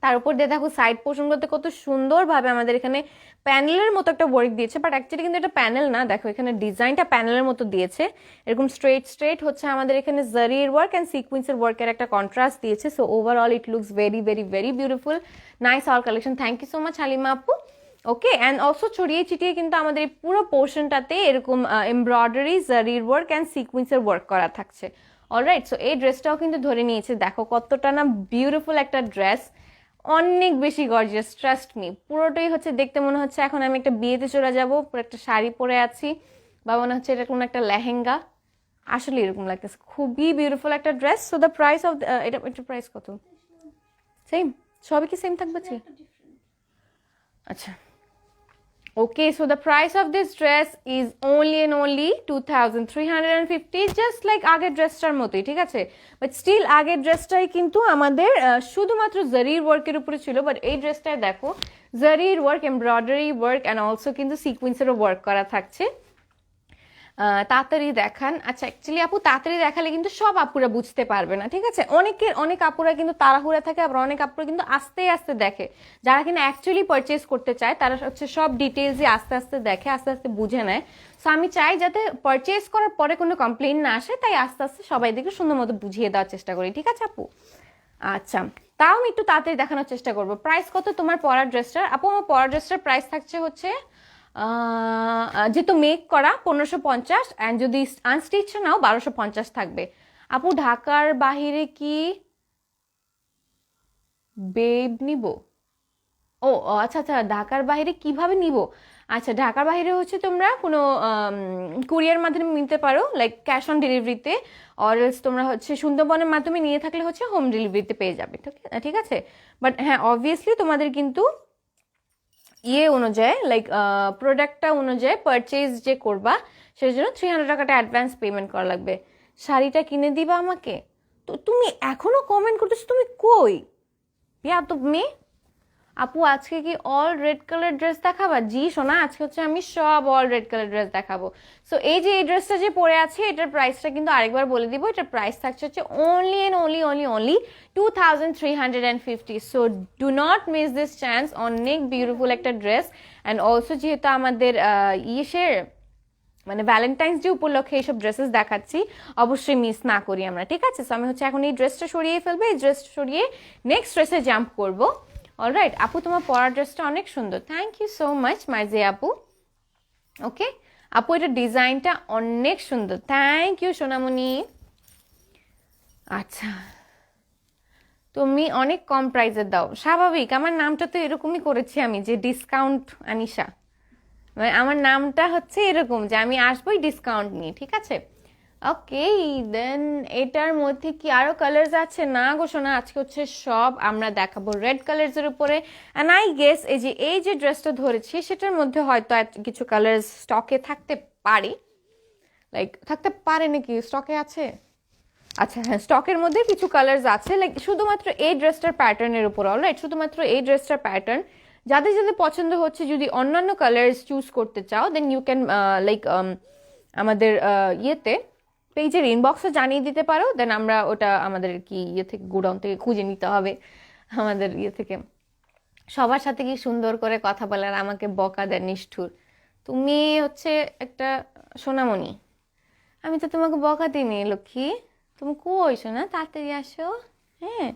তার উপর দিয়ে দেখো সাইড পোর্শনগুলোতে কত সুন্দরভাবে আমাদের এখানে প্যানেলের মতো একটা ওয়ার্ক দিয়েছে, বাট অ্যাকচুয়ালি কিন্তু এটা প্যানেল না। দেখো এখানে ডিজাইনটা প্যানেলের মতো দিয়েছে, এরকম স্ট্রেট হচ্ছে আমাদের এখানে জারির ওয়ার্ক অ্যান্ড সিকোয়েন্সের ওয়ার্কের একটা কন্ট্রাস্ট দিয়েছে। So overall it looks very very very beautiful, nice all collection. Thank you so much Halima আপু। ওকে, অ্যান্ড অলসো ছড়িয়ে ছিটিয়ে কিন্তু আমাদের এই পুরো পোর্শনটাতে এরকম এমব্রয়ডারি, জারির ওয়ার্ক অ্যান্ড সিকুয়েন্সের ওয়ার্ক করা থাকছে। অলরাইট, সো এই ড্রেসটাও কিন্তু ধরে নিয়েছে, দেখো কতটা না বিউটিফুল একটা ড্রেস, অনেক বেশি গর্জিয়াস, ট্রাস্ট মি। পুরোটাই হচ্ছে দেখতে মনে হচ্ছে এখন আমি একটা বিয়েতে চলে যাবো, পুরো একটা শাড়ি পরে আছি, বা মনে হচ্ছে এটা কোনো একটা লেহেঙ্গা, আসলে এরকম লাগতেছে, খুবই বিউটিফুল একটা dress. So the price of এটার প্রাইস কত? সেম, সবই কি সেম থাকবে? আচ্ছা, okay, so the price of this dress is only and only 2350, just like আগের ড্রেসটার মতোই, ঠিক আছে? বাট স্টিল আগের ড্রেসটাই কিন্তু আমাদের শুধুমাত্র জারির ওয়ার্কের উপরে ছিল, বাট এই ড্রেসটায় দেখো জারির work, embroidery work and also কিন্তু সিকুয়েন্সেরও ওয়ার্ক করা থাকছে। তাড়াতাড়ি দেখান। আচ্ছা, অ্যাকচুয়ালি আপু তাড়াতাড়ি দেখালে কিন্তু সব আপুরা বুঝতে পারবে না, ঠিক আছে? অনেক আপুরা কিন্তু তাড়াহুড়া থাকে, আবার অনেক আপুরা কিন্তু আস্তে আস্তে দেখে। যারা কিন্তু অ্যাকচুয়ালি পারচেজ করতে চায় তারা হচ্ছে সব ডিটেলসই আস্তে আস্তে দেখে, আস্তে আস্তে বুঝে নেয়। সো আমি চাই যাতে পারচেজ করার পরে কোনো কমপ্লেন না আসে, তাই আস্তে আস্তে সবাই দেখে সুন্দর মতো বুঝিয়ে দেওয়ার চেষ্টা করি, ঠিক আছে আপু? আচ্ছা, তাও আমি একটু তাড়াতাড়ি দেখানোর চেষ্টা করবো। প্রাইস কত তোমার পরার ড্রেসটার? আপু আমার পরার ড্রেসটার প্রাইস থাকছে হচ্ছে যেহেতু মেক করা 1550, অ্যান্ড যদি আনস্টিচ নাও 1250 থাকবে। আপু ঢাকার বাহিরে কি বেব নিব? ও আচ্ছা আচ্ছা, ঢাকার বাইরে কিভাবে নিব? আচ্ছা, ঢাকার বাইরে হচ্ছে তোমরা কোনো কুরিয়ার মাধ্যমে নিতে পারো, লাইক ক্যাশ অন ডেলিভারিতে, অর এলস তোমরা হচ্ছে সুন্দরবনের মাধ্যমে নিয়ে থাকলে হচ্ছে হোম ডেলিভারিতে পেয়ে যাবে, ঠিক আছে? বাট হ্যাঁ, অবভিয়াসলি তোমাদের কিন্তু ইয়ে অনুযায়ী, লাইক প্রোডাক্টটা অনুযায়ী পারচেজ যে করবা সেই জন্য 300 টাকাটা অ্যাডভান্স পেমেন্ট করা লাগবে। শাড়িটা কিনে দিবা আমাকে? তো তুমি এখনো কমেন্ট করতেছো, তুমি কই বিয়া তো মেয়ে? আপু আজকে কি অল রেড কালার ড্রেস দেখাবা? জি সোনা, আজকে হচ্ছে আমি সব অল রেড কালার ড্রেস দেখাবো। সো এই যে এই ড্রেসটা যে পরে আছে এটার প্রাইসটা কিন্তু আরেকবার বলে দিব, এটার প্রাইস থাকছে হচ্ছে only and only 2350। So do not miss this chance, অনেক বিউটিফুল একটা ড্রেস। অ্যান্ড অলসো যেহেতু আমাদের ইসের মানে ভ্যালেন্টাইন্স ডে উপলক্ষে এইসব ড্রেসেস দেখাচ্ছি, অবশ্যই মিস না করি আমরা, ঠিক আছে? সো আমি হচ্ছে এখন এই ড্রেসটা সরিয়ে ফেলবো, এই ড্রেসটা সরিয়ে নেক্সট ড্রেসে জাম্প করবো। অলরাইট আপু, তোমার পরার ড্রেসটা অনেক সুন্দর, থ্যাংক ইউ সো মাচ মাইজে আপু। ওকে আপু, এটার ডিজাইনটা অনেক সুন্দর, থ্যাংক ইউ সোনামণি। আচ্ছা, তুমি অনেক কম প্রাইসে দাও, স্বাভাবিক, আমার নামটা তো এরকমই করেছি আমি, যে ডিসকাউন্ট আনিশা, মানে আমার নামটা হচ্ছে এরকম যে আমি আসবোই ডিসকাউন্ট নিয়ে, ঠিক আছে? ওকে, দেন এটার মধ্যে কি আরো কালার্স আছে? না গো সোনা, আজকে হচ্ছে সব আমরা দেখাবো রেড কালার্স এর উপরে। অ্যান্ড আই গেস এই যে ড্রেসটা ধরেছি সেটার মধ্যে হয়তো কিছু কালার্স স্টকে থাকতে পারে, লাইক থাকতে পারে নাকি, স্টকে আছে? আচ্ছা হ্যাঁ, স্টকের মধ্যে কিছু কালার্স আছে, লাইক শুধুমাত্র এই ড্রেসটার প্যাটার্নের উপর। অলরাইট, শুধুমাত্র এই ড্রেসটার প্যাটার্ন যাদের যাদের পছন্দ হচ্ছে, যদি অন্যান্য কালার্স চুজ করতে চাও দেন ইউ ক্যান লাইক আমাদের ইয়েতে পেজের ইনবক্সে জানিয়ে দিতে পারো, দেন আমরা ওটা আমাদের কি ইয়ে থেকে গোডাউন থেকে খুঁজে নিতে হবে, আমাদের ইয়ে থেকে। সবার সাথে কি সুন্দর করে কথা বলার আমাকে বকা দেন নিষ্ঠুর। তুমি হচ্ছে একটা সোনামণি, আমি তো তোমাকে বকা দিইনি লক্ষ্মী, তুমি কই শোনা, তাড়াতাড়ি আসো। হ্যাঁ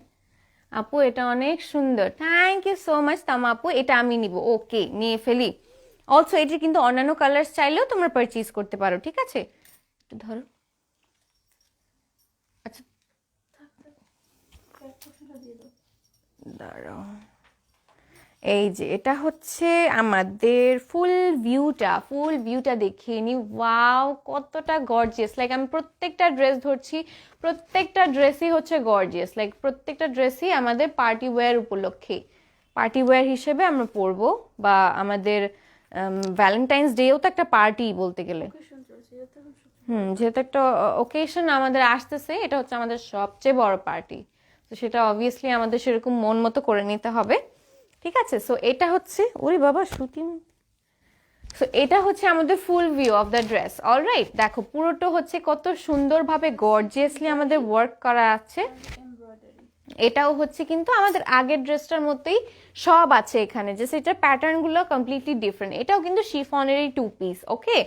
আপু, এটা অনেক সুন্দর, থ্যাংক ইউ সো মাচ তামা আপু, এটা আমি নিব, ওকে নিয়ে ফেলি। অলসো এটি কিন্তু অন্যান্য কালার চাইলেও তোমরা পারচেজ করতে পারো, ঠিক আছে? একটু ধরো। আচ্ছা দাঁড়াও, এই যে এটা হচ্ছে আমাদের ফুল ভিউটা দেখিয়ে নি। ওয়াও, কতটা গর্জিয়াস, লাইক আমি প্রত্যেকটা ড্রেস ধরছি, প্রত্যেকটা ড্রেসই হচ্ছে গর্জিয়াস, লাইক প্রত্যেকটা ড্রেসই আমাদের পার্টি ওয়্যার উপলক্ষে, পার্টি ওয়্যার হিসেবে আমরা পরবো, বা আমাদের ভ্যালেন্টাইন্স ডেও তো একটা পার্টি বলতে গেলে। যেহেতু একটা ওকেশন আমাদের আসতেছে, এটা হচ্ছে আমাদের সবচেয়ে বড় পার্টি, তো সেটা অবভিয়াসলি আমাদের সেরকম মন মতো করে নিতে হবে, ঠিক আছে? সো এটা হচ্ছে, ওরে বাবা শুটিং, সো এটা হচ্ছে আমাদের ফুল view of the dress. Alright, দেখো পুরোটা হচ্ছে কত সুন্দরভাবে গর্জিয়াসলি আমাদের ওয়ার্ক করা আছে। এটাও হচ্ছে কিন্তু আমাদের আগের ড্রেসটার মতোই সব আছে এখানে, যে সেটার প্যাটার্নগুলো কমপ্লিটলি ডিফারেন্ট। এটাও কিন্তু শিফনেরই 2 পিস। ওকে,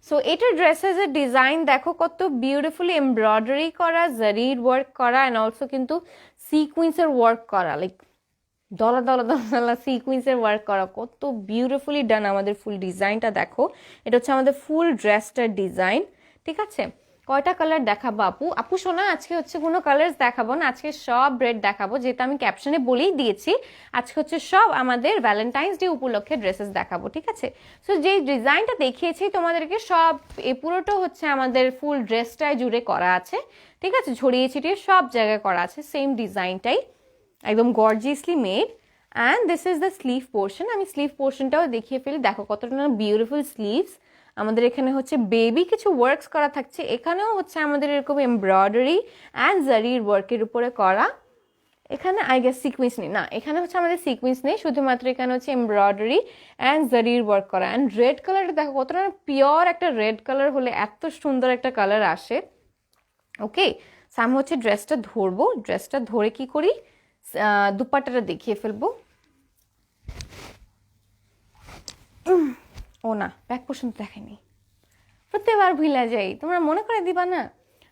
সো এটার ড্রেসের ডিজাইন দেখো কত বিউটিফুলি এমব্রয়ডারি করা, জারির ওয়ার্ক করা, অ্যান্ড অলসো কিন্তু সিকুয়েন্সের ওয়ার্ক করা, লাইক দলা দলা দলা দলা সিকুয়েন্সের ওয়ার্ক করা, কত বিউটিফুলি ডান আমাদের ফুল ডিজাইনটা দেখো। এটা হচ্ছে আমাদের ফুল ড্রেসটার ডিজাইন, ঠিক আছে। কয়টা কালার দেখাবো আপু? আপু শোনা, আজকে হচ্ছে কোনো কালার্স দেখাবো না, আজকে সব রেড দেখাবো, যেহেতু আমি ক্যাপশনে বলেই দিয়েছি আজকে হচ্ছে সব আমাদের ভ্যালেন্টাইন্স ডে উপলক্ষে ড্রেসেস দেখাবো, ঠিক আছে। সো যে ডিজাইনটা দেখিয়েছি তোমাদেরকে সব এই পুরোটা হচ্ছে আমাদের ফুল ড্রেসটায় জুড়ে করা আছে, ঠিক আছে, ছড়িয়ে ছিটিয়ে সব জায়গায় করা আছে সেম ডিজাইনটাই, একদম gorgeously made. And this is the sleeve portion, আমি স্লিভ পোর্শনটাও দেখিয়ে ফেলি, দেখো কতটা বিউটিফুল স্লিভস। আমাদের এখানে হচ্ছে বেবি কিছু ওয়ার্কস করা থাকছে, এখানেও হচ্ছে আমাদের এরকম এমব্রয়ডারি অ্যান্ড জারির ওয়ার্কের উপরে করা। এখানে আই গেস সিকুয়েন্স নেই, না এখানে হচ্ছে আমাদের সিকুয়েন্স নেই, শুধুমাত্র এখানে হচ্ছে এমব্রয়ডারি অ্যান্ড জারির ওয়ার্ক করা। অ্যান্ড রেড কালারটা দেখো কতটা পিওর একটা রেড কালার হলে এত সুন্দর একটা কালার আসে। ওকে, সো আমি হচ্ছে ড্রেসটা ধরবো, ড্রেসটা ধরে কি করি দুপাট্টাটা দেখিয়ে ফেলবো। ও না, ব্যাক পোর্শন তো দেখেনি, প্রত্যেকবার ভুলে যাই, তোমরা মনে করে দিবা না।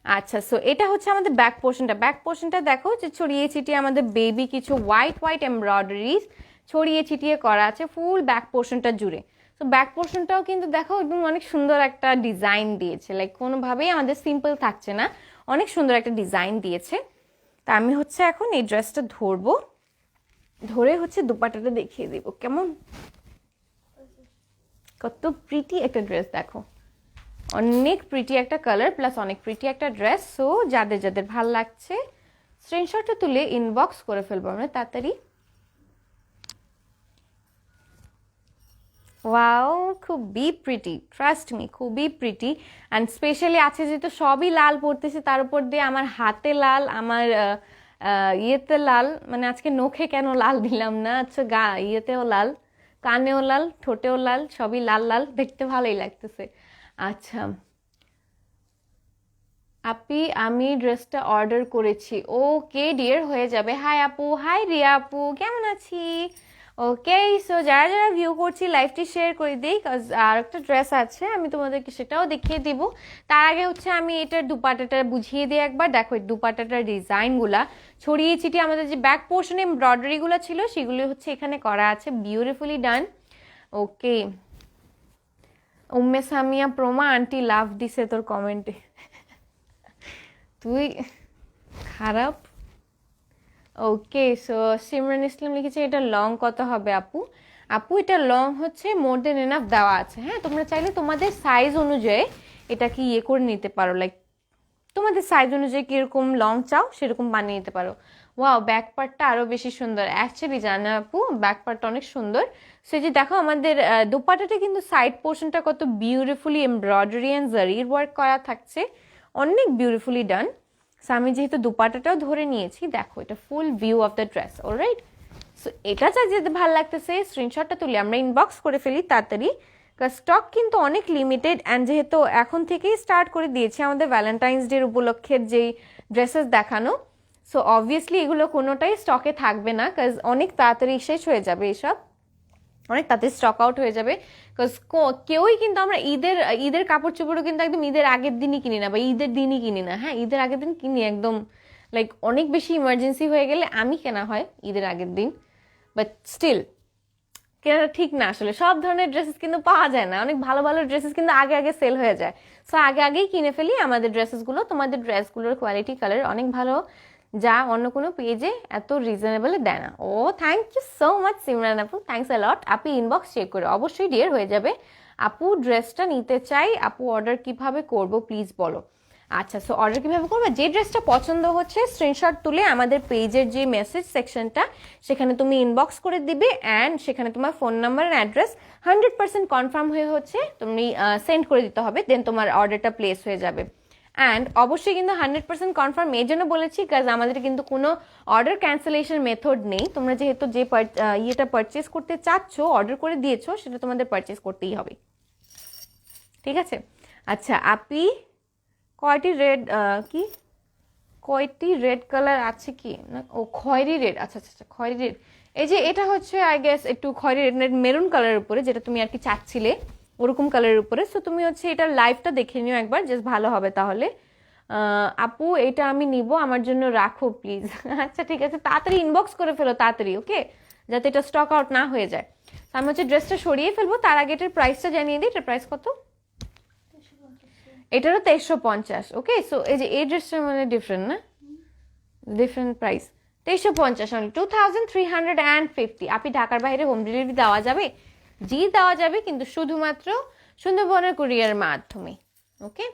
আচ্ছা, সো এটা হচ্ছে আমাদের ব্যাক পোর্শনটা। ব্যাক পোর্শনটা দেখো যে ছড়িয়ে ছিটিয়ে আমাদের বেবি কিছু হোয়াইট হোয়াইট এমব্রয়ডারিজ ছড়িয়ে ছিটিয়ে করা আছে ফুল ব্যাক পোর্শনটা জুড়ে। তো ব্যাক পোর্শনটাও কিন্তু দেখো একদম অনেক সুন্দর একটা ডিজাইন দিয়েছে, লাইক কোনোভাবেই আমাদের সিম্পল থাকছে না, অনেক সুন্দর একটা ডিজাইন দিয়েছে। তা আমি হচ্ছে এখন এই ড্রেসটা ধরবো, ধরে হচ্ছে দুপাট্টাটা দেখিয়ে দিব কেমন, কত প্রিটি একটা ড্রেস দেখো, অনেক প্রিটি একটা কালার প্লাস অনেক প্রিটি একটা ড্রেস। সো যাদের যাদের ভাল লাগছে স্ক্রিনশটটা তুলে ইনবক্স করে ফেলবো আমরা তাড়াতাড়ি। ওয়াও, খুবই প্রিটি, ট্রাস্ট মি, খুবই প্রিটি। অ্যান্ড স্পেশালি আছে যেহেতু সবই লাল পড়তেছে, তার উপর দিয়ে আমার হাতে লাল, আমার ইয়েতে লাল, মানে আজকে নখে কেন লাল দিলাম না, আচ্ছা ইয়েতেও লাল, কানেও লাল, ঠোঁটেও লাল, সবই লাল লাল, দেখতে ভালোই লাগতেছে। আচ্ছা আপি, আমি ড্রেসটা অর্ডার করেছি, ওকে ডিয়ার, হয়ে যাবে। হাই আপু, হাই রিয়া আপু, কেমন আছি? ওকে, সো যারা যারা ভিউ করছি লাইভটি শেয়ার করে দিই, আর একটা ড্রেস আছে আমি তোমাদেরকে সেটাও দেখিয়ে দিব। তার আগে হচ্ছে আমি এটার দুপাট্টাটা বুঝিয়ে দিই একবার। দেখো এই দুপাট্টাটার ডিজাইনগুলা ছড়িয়ে ছিটিয়ে আমাদের যে ব্যাক পোর্শনে এমব্রয়ডারিগুলো ছিল সেগুলো হচ্ছে এখানে করা আছে, বিউটিফুলি ডান। ওকে, উম্মে সামিয়া প্রমা আন্টি লাভ দিছে তোর কমেন্টে, তুই খারাপ। ওকে, সো সিমরান ইসলাম লিখেছে এটা লং কত হবে আপু? আপু এটা লং হচ্ছে মোর দেন এনাফ দেওয়া আছে, হ্যাঁ তোমরা চাইলে তোমাদের সাইজ অনুযায়ী এটাকে ইয়ে করে নিতে পারো, লাইক তোমাদের সাইজ অনুযায়ী কীরকম লং চাও সেরকম বানিয়ে নিতে পারো। ওয়াও, ব্যাক পার্টটা আরও বেশি সুন্দর, অ্যাকচুয়ালি জানো আপু ব্যাক পার্টটা অনেক সুন্দর। সো যে দেখো আমাদের দোপাট্টাটা কিন্তু সাইড পোর্শনটা কত বিউটিফুলি এমব্রয়ডারি অ্যান্ড জারির ওয়ার্ক করা থাকছে, অনেক বিউটিফুলি ডান। সো আমি যেহেতু দুপাট্টাটাও ধরে নিয়েছি, দেখো এটা ফুল view of the dress, alright. So এটা যা যেতে ভালো লাগতেছে স্ক্রিনশটটা তুলে আমরা ইনবক্স করে ফেলি তাড়াতাড়ি, কারণ স্টক কিন্তু অনেক লিমিটেড। অ্যান্ড যেহেতু এখন থেকেই স্টার্ট করে দিয়েছি আমাদের ভ্যালেন্টাইন্স ডে উপলক্ষের যেই ড্রেসেস দেখানো, সো অবভিয়াসলি এগুলো কোনোটাই স্টকে থাকবে না, কাজ অনেক তাড়াতাড়ি শেষ হয়ে যাবে, এসব অনেক তাড়াতাড়ি স্টক আউট হয়ে যাবে। বিকজ কেউই কিন্তু আমরা ঈদের কাপড় চোপড়ও কিন্তু একদম ঈদের আগের দিনই কিনি না বা ঈদের দিনই কিনি না, হ্যাঁ ঈদের আগের দিন কিনি একদম, লাইক অনেক বেশি ইমার্জেন্সি হয়ে গেলে আমি কেনা হয় ঈদের আগের দিন, বাট স্টিল কেনাটা ঠিক না, আসলে সব ধরনের ড্রেসেস কিন্তু পাওয়া যায় না, অনেক ভালো ভালো ড্রেসেস কিন্তু আগে আগে সেল হয়ে যায়। সো আগে আগেই কিনে ফেলি আমাদের ড্রেসেসগুলো, তোমাদের ড্রেসগুলোর কোয়ালিটি কালার অনেক ভালো, যা অন্য কোনো পেজে এত রিজনেবলে দেয় না। ও thank you so much Simran আপু, থ্যাংকস আ লট। আপনি ইনবক্স চেক করে অবশ্যই ডিয়ার হয়ে যাবে। আপু ড্রেসটা নিতে চাই, আপু অর্ডার কিভাবে করব প্লিজ বলো। আচ্ছা, সো অর্ডার কীভাবে করবে, যে ড্রেসটা পছন্দ হচ্ছে স্ক্রিনশট তুলে আমাদের পেজের যে মেসেজ সেকশনটা সেখানে তুমি ইনবক্স করে দিবে, অ্যান্ড সেখানে তোমার phone number and address 100% confirm হয়ে হচ্ছে তুমি সেন্ড করে দিতে হবে, দেন তোমার অর্ডারটা প্লেস হয়ে যাবে। অ্যান্ড অবশ্যই কিন্তু 100% কনফার্ম এই জন্য বলেছি কাজ আমাদের কিন্তু কোনো অর্ডার ক্যান্সেলেশন মেথড নেই, তোমরা যেহেতু যে ইয়েটা পারচেস করতে চাচ্ছ অর্ডার করে দিয়েছো সেটা তোমাদের পারচেস করতেই হবে, ঠিক আছে। আচ্ছা আপি, কয়টি রেড কালার আছে কি না, ও খয়েরি রেড, আচ্ছা আচ্ছা আচ্ছা খয়েরি রেড, এই যে এটা হচ্ছে আই গেস একটু খয়েরি রেড মেরুন কালারের উপরে, যেটা তুমি আর কি চাচ্ছিলে ওরকম কালারের উপরে। সো তুমি হচ্ছে এটার লাইভটা দেখে নিও একবার, জাস্ট ভালো হবে তাহলে। আপু এটা আমি নিব, আমার জন্য রাখো প্লিজ। আচ্ছা ঠিক আছে, তাড়াতাড়ি ইনবক্স করে ফেলো তাড়াতাড়ি, ওকে যাতে এটা স্টক আউট না হয়ে যায়। তো আমি হচ্ছে ড্রেসটা সরিয়ে ফেলবো, তার আগে এটার প্রাইসটা জানিয়ে দিই। এটার প্রাইস কত? এটারও 2350। ওকে, সো এই যে এই ড্রেসটার মানে ডিফারেন্ট না, ডিফারেন্ট প্রাইস। 2350 অনলি, 2350। আপনি ঢাকার বাইরে হোম ডেলিভারি দেওয়া যাবে? জি দেওয়া যাবে, কিন্তু শুধুমাত্র সুন্দরবনের কুরিয়ারের মাধ্যমে। ওকে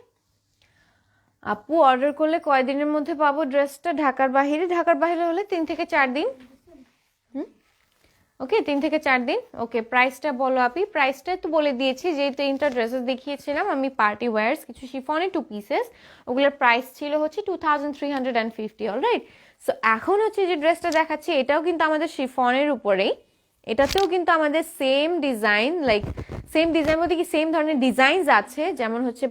আপু, অর্ডার করলে কয়দিনের মধ্যে পাবো ড্রেসটা? ঢাকার বাইরে, ঢাকার বাইরে হলে 3 থেকে 4 দিন। ওকে 3 থেকে 4 দিন। ওকে প্রাইসটা বলো আপনি। প্রাইসটা তো বলে দিয়েছি, যে 3টা ড্রেসেস দেখিয়েছিলাম আমি, পার্টি ওয়্যার্স, কিছু শিফনের 2 পিসেস, ওগুলোর প্রাইস ছিল হচ্ছে 2350। অলরাইট, সো এখন হচ্ছে যে ড্রেসটা দেখাচ্ছি, এটাও কিন্তু আমাদের শিফনের উপরেই। এটাতেও কিন্তু আমাদের same design, like same design বলতে কি সেম ধরনের ডিজাইনস আছে, যেমন হচ্ছে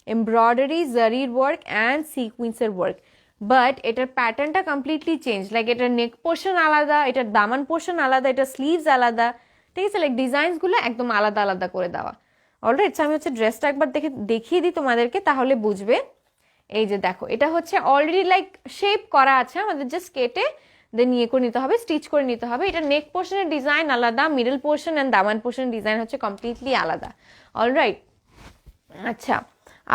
এমব্রয়ডারি, জারির ওয়ার্ক অ্যান্ড সিকুয়েন্সের ওয়ার্ক। বাট এটার প্যাটার্নটা কমপ্লিটলি চেঞ্জ, লাইক এটার নেক পোর্শন আলাদা, এটার দামান পোর্শন আলাদা, এটার স্লিভস আলাদা, ঠিক আছে, লাইক ডিজাইনসগুলো একদম আলাদা আলাদা করে দেওয়া। অলরাইট, আমি হচ্ছে ড্রেসটা একবার দেখিয়ে দিই তোমাদেরকে, তাহলে বুঝবে। এই যে দেখো, এটা হচ্ছে অলরেডি লাইক শেপ করা আছে, আমাদের জাস্ট কেটে দেন ইয়ে করে নিতে হবে, স্টিচ করে নিতে হবে। এটা নেক পোর্শনের ডিজাইন আলাদা, middle portion and Daman পোর্শনের design হচ্ছে কমপ্লিটলি আলাদা। অলরাইট, আচ্ছা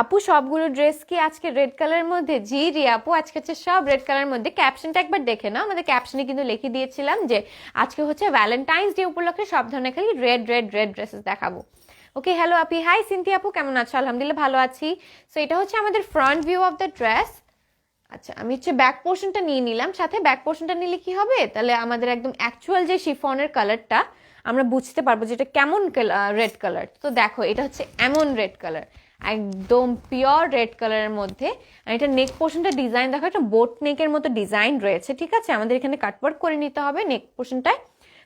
আপু সবগুলো ড্রেস কি আজকে রেড কালারের মধ্যে? জি রি আপু, আজকে হচ্ছে সব রেড কালারের মধ্যে। ক্যাপশনটা একবার দেখে নাও, আমাদের ক্যাপশনে কিন্তু লিখে দিয়েছিলাম যে আজকে হচ্ছে ভ্যালেন্টাইন্স ডে উপলক্ষে সব ধরনের খালি রেড রেড রেড ড্রেসেস দেখাবো। ওকে, হ্যালো আপি, হাই সিনথি আপু, কেমন আছো? আলহামদুলিল্লাহ ভালো আছি। সো এটা হচ্ছে আমাদের front view of the dress. আচ্ছা, আমি হচ্ছে ব্যাক পোর্শনটা নিয়ে নিলাম সাথে। ব্যাক পোর্শনটা নিলে কি হবে, তাহলে আমাদের একদম অ্যাকচুয়াল যে শিফনের কালারটা আমরা বুঝতে পারবো যে এটা কেমন রেড কালার। তো দেখো, এটা হচ্ছে এমন রেড কালার, একদম পিওর রেড কালারের মধ্যে। আর এটা নেক পোর্শনটা ডিজাইন দেখো, একটা বোট নেকের মতো ডিজাইন রয়েছে, ঠিক আছে। আমাদের এখানে কাটওয়ার্ক করে নিতে হবে নেক পোর্শনটায়।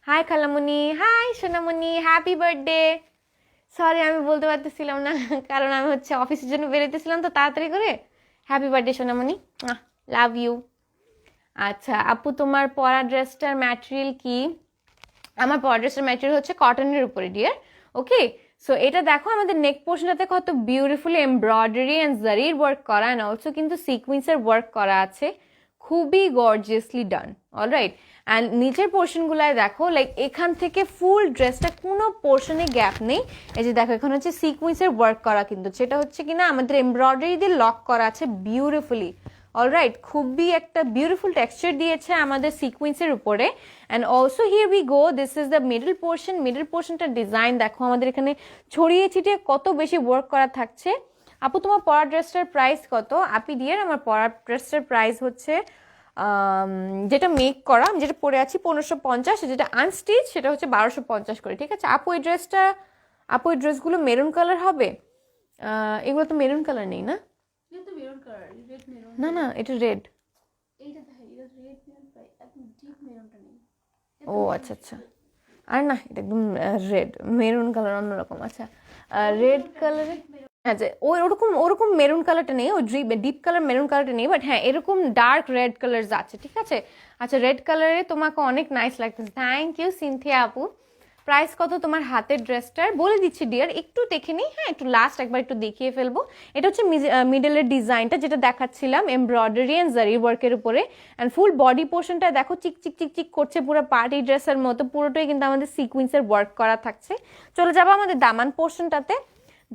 হাই খালামণি, হাই সোনামণি, হ্যাপি বার্থডে। সরি আমি বলতে পারতেছিলাম না, কারণ আমি হচ্ছে অফিসের জন্য বেরোতেছিলাম তো তাড়াতাড়ি করে। হ্যাপি বার্থডে সোনামণি, লাভ ইউ। আচ্ছা আপু, তোমার পরা ড্রেসটার ম্যাটেরিয়াল কি? আমার পরা ড্রেসটার ম্যাটেরিয়াল হচ্ছে কটনের উপরে ডিয়ার। ওকে, সো এটা দেখো, আমাদের নেক পোর্শনটাতে কত বিউটিফুলি এমব্রয়ডারি অ্যান্ড জারির ওয়ার্ক করা, অ্যান্ড অলসো কিন্তু সিকুয়েন্সের ওয়ার্ক করা আছে, খুবই গর্জিয়াসলি ডান। অলরাইট, অ্যান্ড নিচের পোর্শনগুলায় দেখো, লাইক এখান থেকে ফুল ড্রেসটা কোনো পোর্শনে গ্যাপ নেই। এই যে দেখো, এখানে হচ্ছে সিকুয়েন্সের ওয়ার্ক করা, কিন্তু সেটা হচ্ছে কিনা আমাদের এমব্রয়ডারি দিয়ে লক করা আছে বিউটিফুলি। অলরাইট, খুবই একটা বিউটিফুল টেক্সচার দিয়েছে আমাদের সিকুয়েন্সের উপরে। And also here we go, this is the middle portion. Middle পোর্শনটার ডিজাইন দেখো, আমাদের এখানে ছড়িয়ে ছিটিয়ে কত বেশি ওয়ার্ক করা থাকছে। আপু তোমার পরা ড্রেসটার প্রাইস কত? আপি ডিয়ার, আমার পরা ড্রেসটার প্রাইস হচ্ছে যেটা মেক করা, আমি যেটা পরে আছি 1550, যেটা আনস্টিচ সেটা হচ্ছে 1250 করে, ঠিক আছে। আপু এই ড্রেসগুলো মেরুন কালার হবে? এগুলো তো মেরুন কালার নেই না? না না, এটা রেড। ও আচ্ছা আচ্ছা, আর না এটা একদম রেড, মেরুন কালার অন্যরকম। আচ্ছা, রেড কালারে, আচ্ছা ওরকম মেরুন কালারটা নেই, ওই ডিপ কালার মেরুন কালারটা নেই, বাট হ্যাঁ এরকম ডার্ক রেড কালার আছে, ঠিক আছে। আচ্ছা, রেড কালারে তোমাকে অনেক নাইস লাগতেছে, থ্যাংক ইউ সিনথিয়া আপু। প্রাইস কত তোমার হাতের ড্রেসটার? বলে দিচ্ছি ডিয়ার, একটু দেখে নিই, হ্যাঁ একটু লাস্ট একবার একটু দেখিয়ে ফেলবো। এটা হচ্ছে মিডলের ডিজাইনটা যেটা দেখাচ্ছিলাম, এমব্রয়ডারি অ্যান্ড জারি ওয়ার্কের উপরে। অ্যান্ড ফুল বডি পোর্শনটা দেখো চিক চিক চিক চিক করছে, পুরো পার্টি ড্রেসের মতো, পুরোটাই কিন্তু আমাদের সিকুয়েন্সের ওয়ার্ক করা থাকছে। চলে যাবো আমাদের দামান পোর্শনটাতে।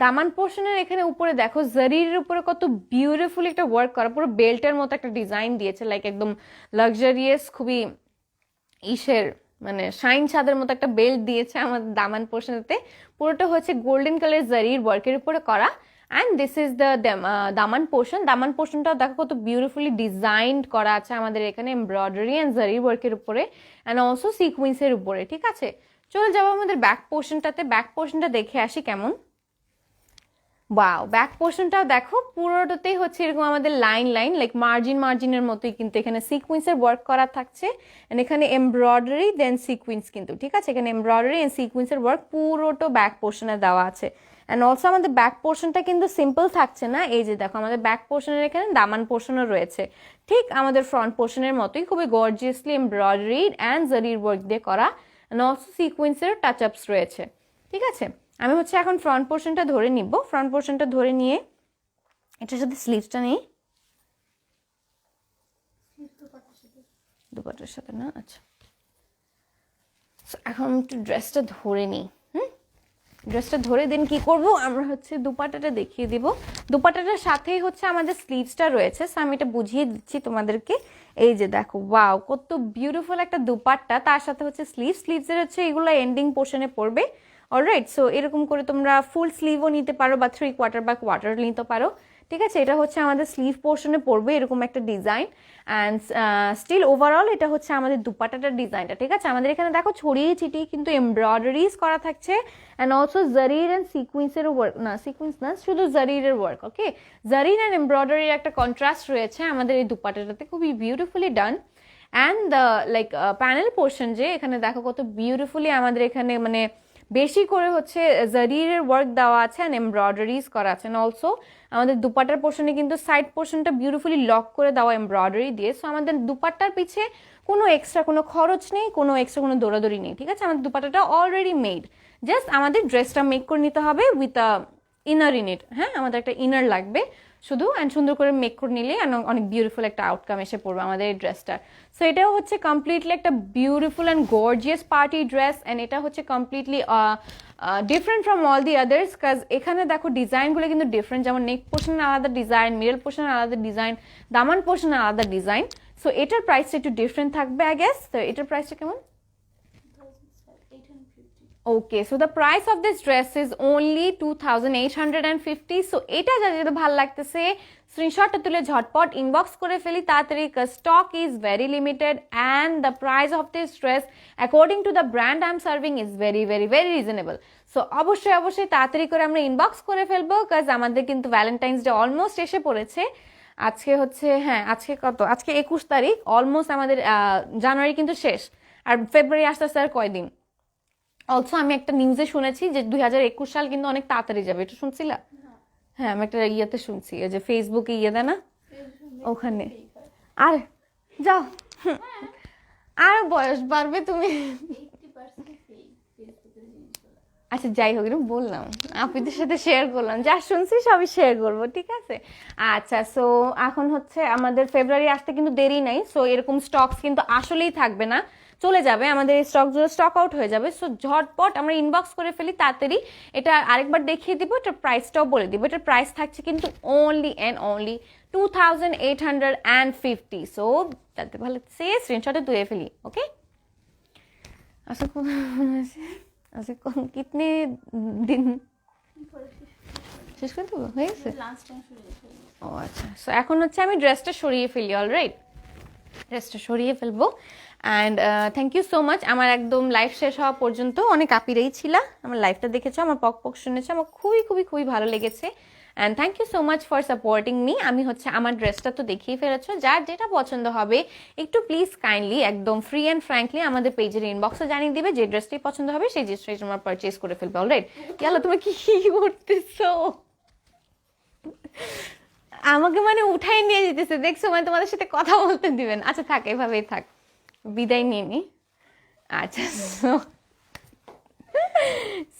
দামান পোর্শনের এখানে উপরে দেখো, জারির উপরে কত বিউটিফুল একটা ওয়ার্ক করা, পুরো বেল্টের মতো একটা ডিজাইন দিয়েছে, লাইক একদম লাক্সারিয়াস, খুবই ইসের মানে শাইন ছাদের মতো একটা বেল্ট দিয়েছে আমাদের দামান পোর্শনেতে। পুরোটা হচ্ছে গোল্ডেন কালার জারির ওয়ার্কের উপরে করা। And this is the daman portion. দামান পোর্শনটাও দেখো কত বিউটিফুলি ডিজাইনড করা আছে আমাদের এখানে, এমব্রয়ডারি অ্যান্ড জারির ওয়ার্কের উপরে, অ্যান্ড অলসো সিকুয়েন্সের উপরে, ঠিক আছে। চলে যাবো আমাদের ব্যাক পোর্শনটাতে। ব্যাক পোর্শনটা দেখে আসি কেমন। ওয়াও, ব্যাক পোর্শনটাও দেখো, পুরোটাতেই হচ্ছে এরকম আমাদের লাইন লাইন, লাইক মার্জিনের মতোই কিন্তু এখানে সিকুয়েন্সের ওয়ার্ক করা থাকছে। এন্ড এখানে এমব্রয়ডারি দেন সিকুয়েন্স কিন্তু, ঠিক আছে। এখানে এমব্রয়ডারি এন্ড সিকুয়েন্সের ওয়ার্ক পুরোটা ব্যাক পোর্শনে দেওয়া আছে। অ্যান্ড অলসো আমাদের ব্যাক পোর্শনটা কিন্তু সিম্পল থাকছে না, এই যে দেখো আমাদের ব্যাক পোর্শনের এখানে দামান পোর্শনও রয়েছে, ঠিক আমাদের ফ্রন্ট পোর্শনের মতোই, খুবই গর্জিয়াসলি এমব্রয়ডারি অ্যান্ড জারির ওয়ার্ক দিয়ে করা, অ্যান্ড অলসো সিকুয়েন্সের টাচ আপস রয়েছে, ঠিক আছে। আমি হচ্ছে এখন ফ্রন্ট পোর্শনটা ধরে নিব। ফ্রন্ট পোর্শনটা ধরে নিয়ে এটার সাথে স্লিভসটা নেই, দুপাটার সাথে না, আচ্ছা So, এখন আমি একটু ড্রেসটা ধরে নিই। ড্রেসটা ধরে দেন কি করব, আমরা হচ্ছে দুপাট্টাটা দেখিয়ে দিব। দুপাট্টাটার সাথেই হচ্ছে আমাদের স্লিভসটা রয়েছে, সো আমি এটা বুঝিয়ে দিচ্ছি তোমাদেরকে। এই যে দেখো, ওয়াও কত বিউটিফুল একটা দুপাট্টা, তার সাথে হচ্ছে স্লিভসের হচ্ছে এগুলো এন্ডিং পোর্শনে পড়বে। অলরাইট, সো এরকম করে তোমরা ফুল স্লিভও নিতে পারো বা 3/4 বা কোয়ার্টার নিতে পারো। ঠিক আছে, এটা হচ্ছে আমাদের স্লিভ পোর্শনে পড়বে এরকম একটা ডিজাইন। অ্যান্ড স্টিল ওভারঅল এটা হচ্ছে আমাদের দুপাট্টাটার ডিজাইনটা। ঠিক আছে, আমাদের এখানে দেখো ছড়িয়ে ছিটিয়ে কিন্তু এমব্রয়ডারিজ করা থাকছে, অ্যান্ড অলসো জারির অ্যান্ড সিকুয়েন্সেরও ওয়ার্ক, না সিকুয়েন্স না, শুধু জারিরের ওয়ার্ক। ওকে, জারির অ্যান্ড এমব্রয়ডারির একটা কন্ট্রাস্ট রয়েছে আমাদের এই দুপাট্টাটাতে, খুবই beautifully done. And the like panel portion যে এখানে দেখো কত বিউটিফুলি আমাদের এখানে মানে বেশি করে হচ্ছে জারিরের ওয়ার্ক দেওয়া আছে অ্যান্ড এমব্রয়ডারিজ করা আছে। অ্যান্ড অলসো আমাদের দুপাট্টার পোর্শনে কিন্তু সাইড পোর্শনটা বিউটিফুলি লক করে দেওয়া এমব্রয়ডারি দিয়ে। সো আমাদের দুপাট্টার পিছে কোনো এক্সট্রা কোনো খরচ নেই, কোনো এক্সট্রা কোনো দৌড়াদৌড়ি নেই। ঠিক আছে, আমাদের দুপাট্টাটা অলরেডি মেড, জাস্ট আমাদের ড্রেসটা মেক করে নিতে হবে with a inner in it. হ্যাঁ, আমাদের একটা ইনার লাগবে শুধু, অ্যান্ড সুন্দর করে মেক করে নিলে অনেক বিউটিফুল একটা আউটকাম এসে পড়বে আমাদের এই ড্রেসটার। সো এটাও হচ্ছে কমপ্লিটলি একটা beautiful and gorgeous party dress, and এটা হচ্ছে completely different from all the others, কাজ এখানে দেখো ডিজাইনগুলো কিন্তু ডিফারেন্ট, যেমন নেক পোর্শনের আলাদা ডিজাইন, মিডল পোর্শনের আলাদা ডিজাইন, দামান পোর্শনের আলাদা ডিজাইন। সো এটার প্রাইসটা একটু ডিফারেন্ট থাকবে আই গেস। তো এটার প্রাইসটা কেমন? 850. Okay, so the price of this dress is only 2850. So এটা যাদের ভালো লাগতেছে স্ক্রিনশটটা তুলে ঝটপট ইনবক্স করে ফেলি তাড়াতাড়ি, cause stock is very limited and the price of this dress according to the brand I'm serving is very very very reasonable. So অবশ্যই তাড়াতাড়ি করে আমরা ইনবক্স করে ফেলবো, cause আমাদের কিন্তু ভ্যালেন্টাইন্স ডে অলমোস্ট এসে পড়েছে। আজকে হচ্ছে, হ্যাঁ আজকে কত, আজকে 21 তারিখ, অলমোস্ট আমাদের জানুয়ারি কিন্তু শেষ, আর ফেব্রুয়ারি আসতে আসতে আর কয়দিন। অলসো আমি একটা নিউজে শুনেছি যে 2021 সাল কিন্তু অনেক তাড়াতাড়ি যাবে, এটা শুনছিলা? হ্যাঁ, আমি একটা ইয়েতে শুনছি, ওই যে ফেসবুকে ইয়ে দেয় না ওখানে। আর যাও, আর বয়স বাড়বে তুমি। 80% fake ফেসবুকের জিনিসগুলো। আচ্ছা যাই হোক, এটা বললাম আপনাদের সাথে শেয়ার করলাম, যা শুনছি সবই শেয়ার করবো। ঠিক আছে, আচ্ছা সো এখন হচ্ছে আমাদের ফেব্রুয়ারি আসতে কিন্তু দেরি নাই। সো এরকম স্টকস কিন্তু আসলেই থাকবে না, চলে যাবে, আমাদের এই স্টকগুলো স্টক আউট হয়ে যাবে। সো ঝটপট আমরা ইনবক্স করে ফেলি তাড়াতাড়ি। এটা আরেকবার দেখিয়ে দিব, এটার প্রাইসটাও বলে দিব। এটার প্রাইস থাকছে কিন্তু অনলি অ্যান্ড অনলি 2850। সো যাতে ভালো লাগছে স্ক্রিনশটে তুলে ফেলি। ওকে, আচ্ছা আচ্ছা কিতনে দিন শেষ করে দেবো, হয়ে গেছে? লাস্ট টাইম শুরু হয়েছে। ও আচ্ছা, সো এখন হচ্ছে আমি ড্রেসটা সরিয়ে ফেলি। অলরাইট, ড্রেসটা সরিয়ে ফেলবো। And thank you so much, আমার একদম লাইফ শেষ হওয়া পর্যন্ত অনেক আপিরেই ছিলা, আমার লাইফটা দেখেছো, আমার পক শুনেছো, আমার খুবই ভালো লেগেছে। And thank you so much for supporting me. আমি হচ্ছে আমার ড্রেসটা তো দেখিয়ে ফেলেছো, যার যেটা পছন্দ হবে একটু প্লিজ কাইন্ডলি একদম ফ্রি অ্যান্ড ফ্র্যাঙ্কলি আমাদের পেজের ইনবক্সে জানিয়ে দিবে, যে ড্রেসটাই পছন্দ হবে সেই ড্রেসটাই তোমরা পারচেস করে ফেলবে। অলরাইট, গেলো তুমি কি করতেছো? আমাকে মানে উঠাই নিয়ে যেতেছে, দেখছো, মানে তোমাদের সাথে কথা বলতে দিবেন। আচ্ছা থাক, এভাবেই থাক, বিদায় নিয়ে নি। আচ্ছা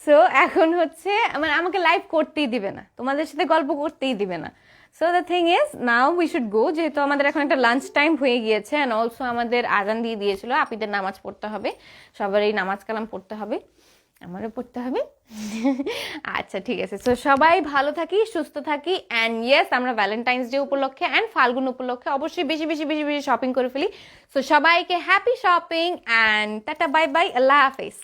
সো এখন হচ্ছে মানে আমাকে লাইভ করতেই দিবে না, তোমাদের সাথে গল্প করতেই দিবে না। So the thing is now we should go, যেহেতু আমাদের এখন একটা লাঞ্চ টাইম হয়ে গিয়েছে, অ্যান্ড অলসো আমাদের আজান দিয়ে দিয়েছিল, আপিদের নামাজ পড়তে হবে, সবারই নামাজ কালাম পড়তে হবে, আমারও পড়তে হবে। আচ্ছা ঠিক আছে, সো সবাই ভালো থাকি, সুস্থ থাকি, অ্যান্ড ইয়েস আমরা ভ্যালেন্টাইন্স ডে উপলক্ষে অ্যান্ড ফাল্গুন উপলক্ষে অবশ্যই বেশি শপিং করে ফেলি। সো সবাইকে happy shopping and tata, bye bye, আল্লাহ হাফেজ।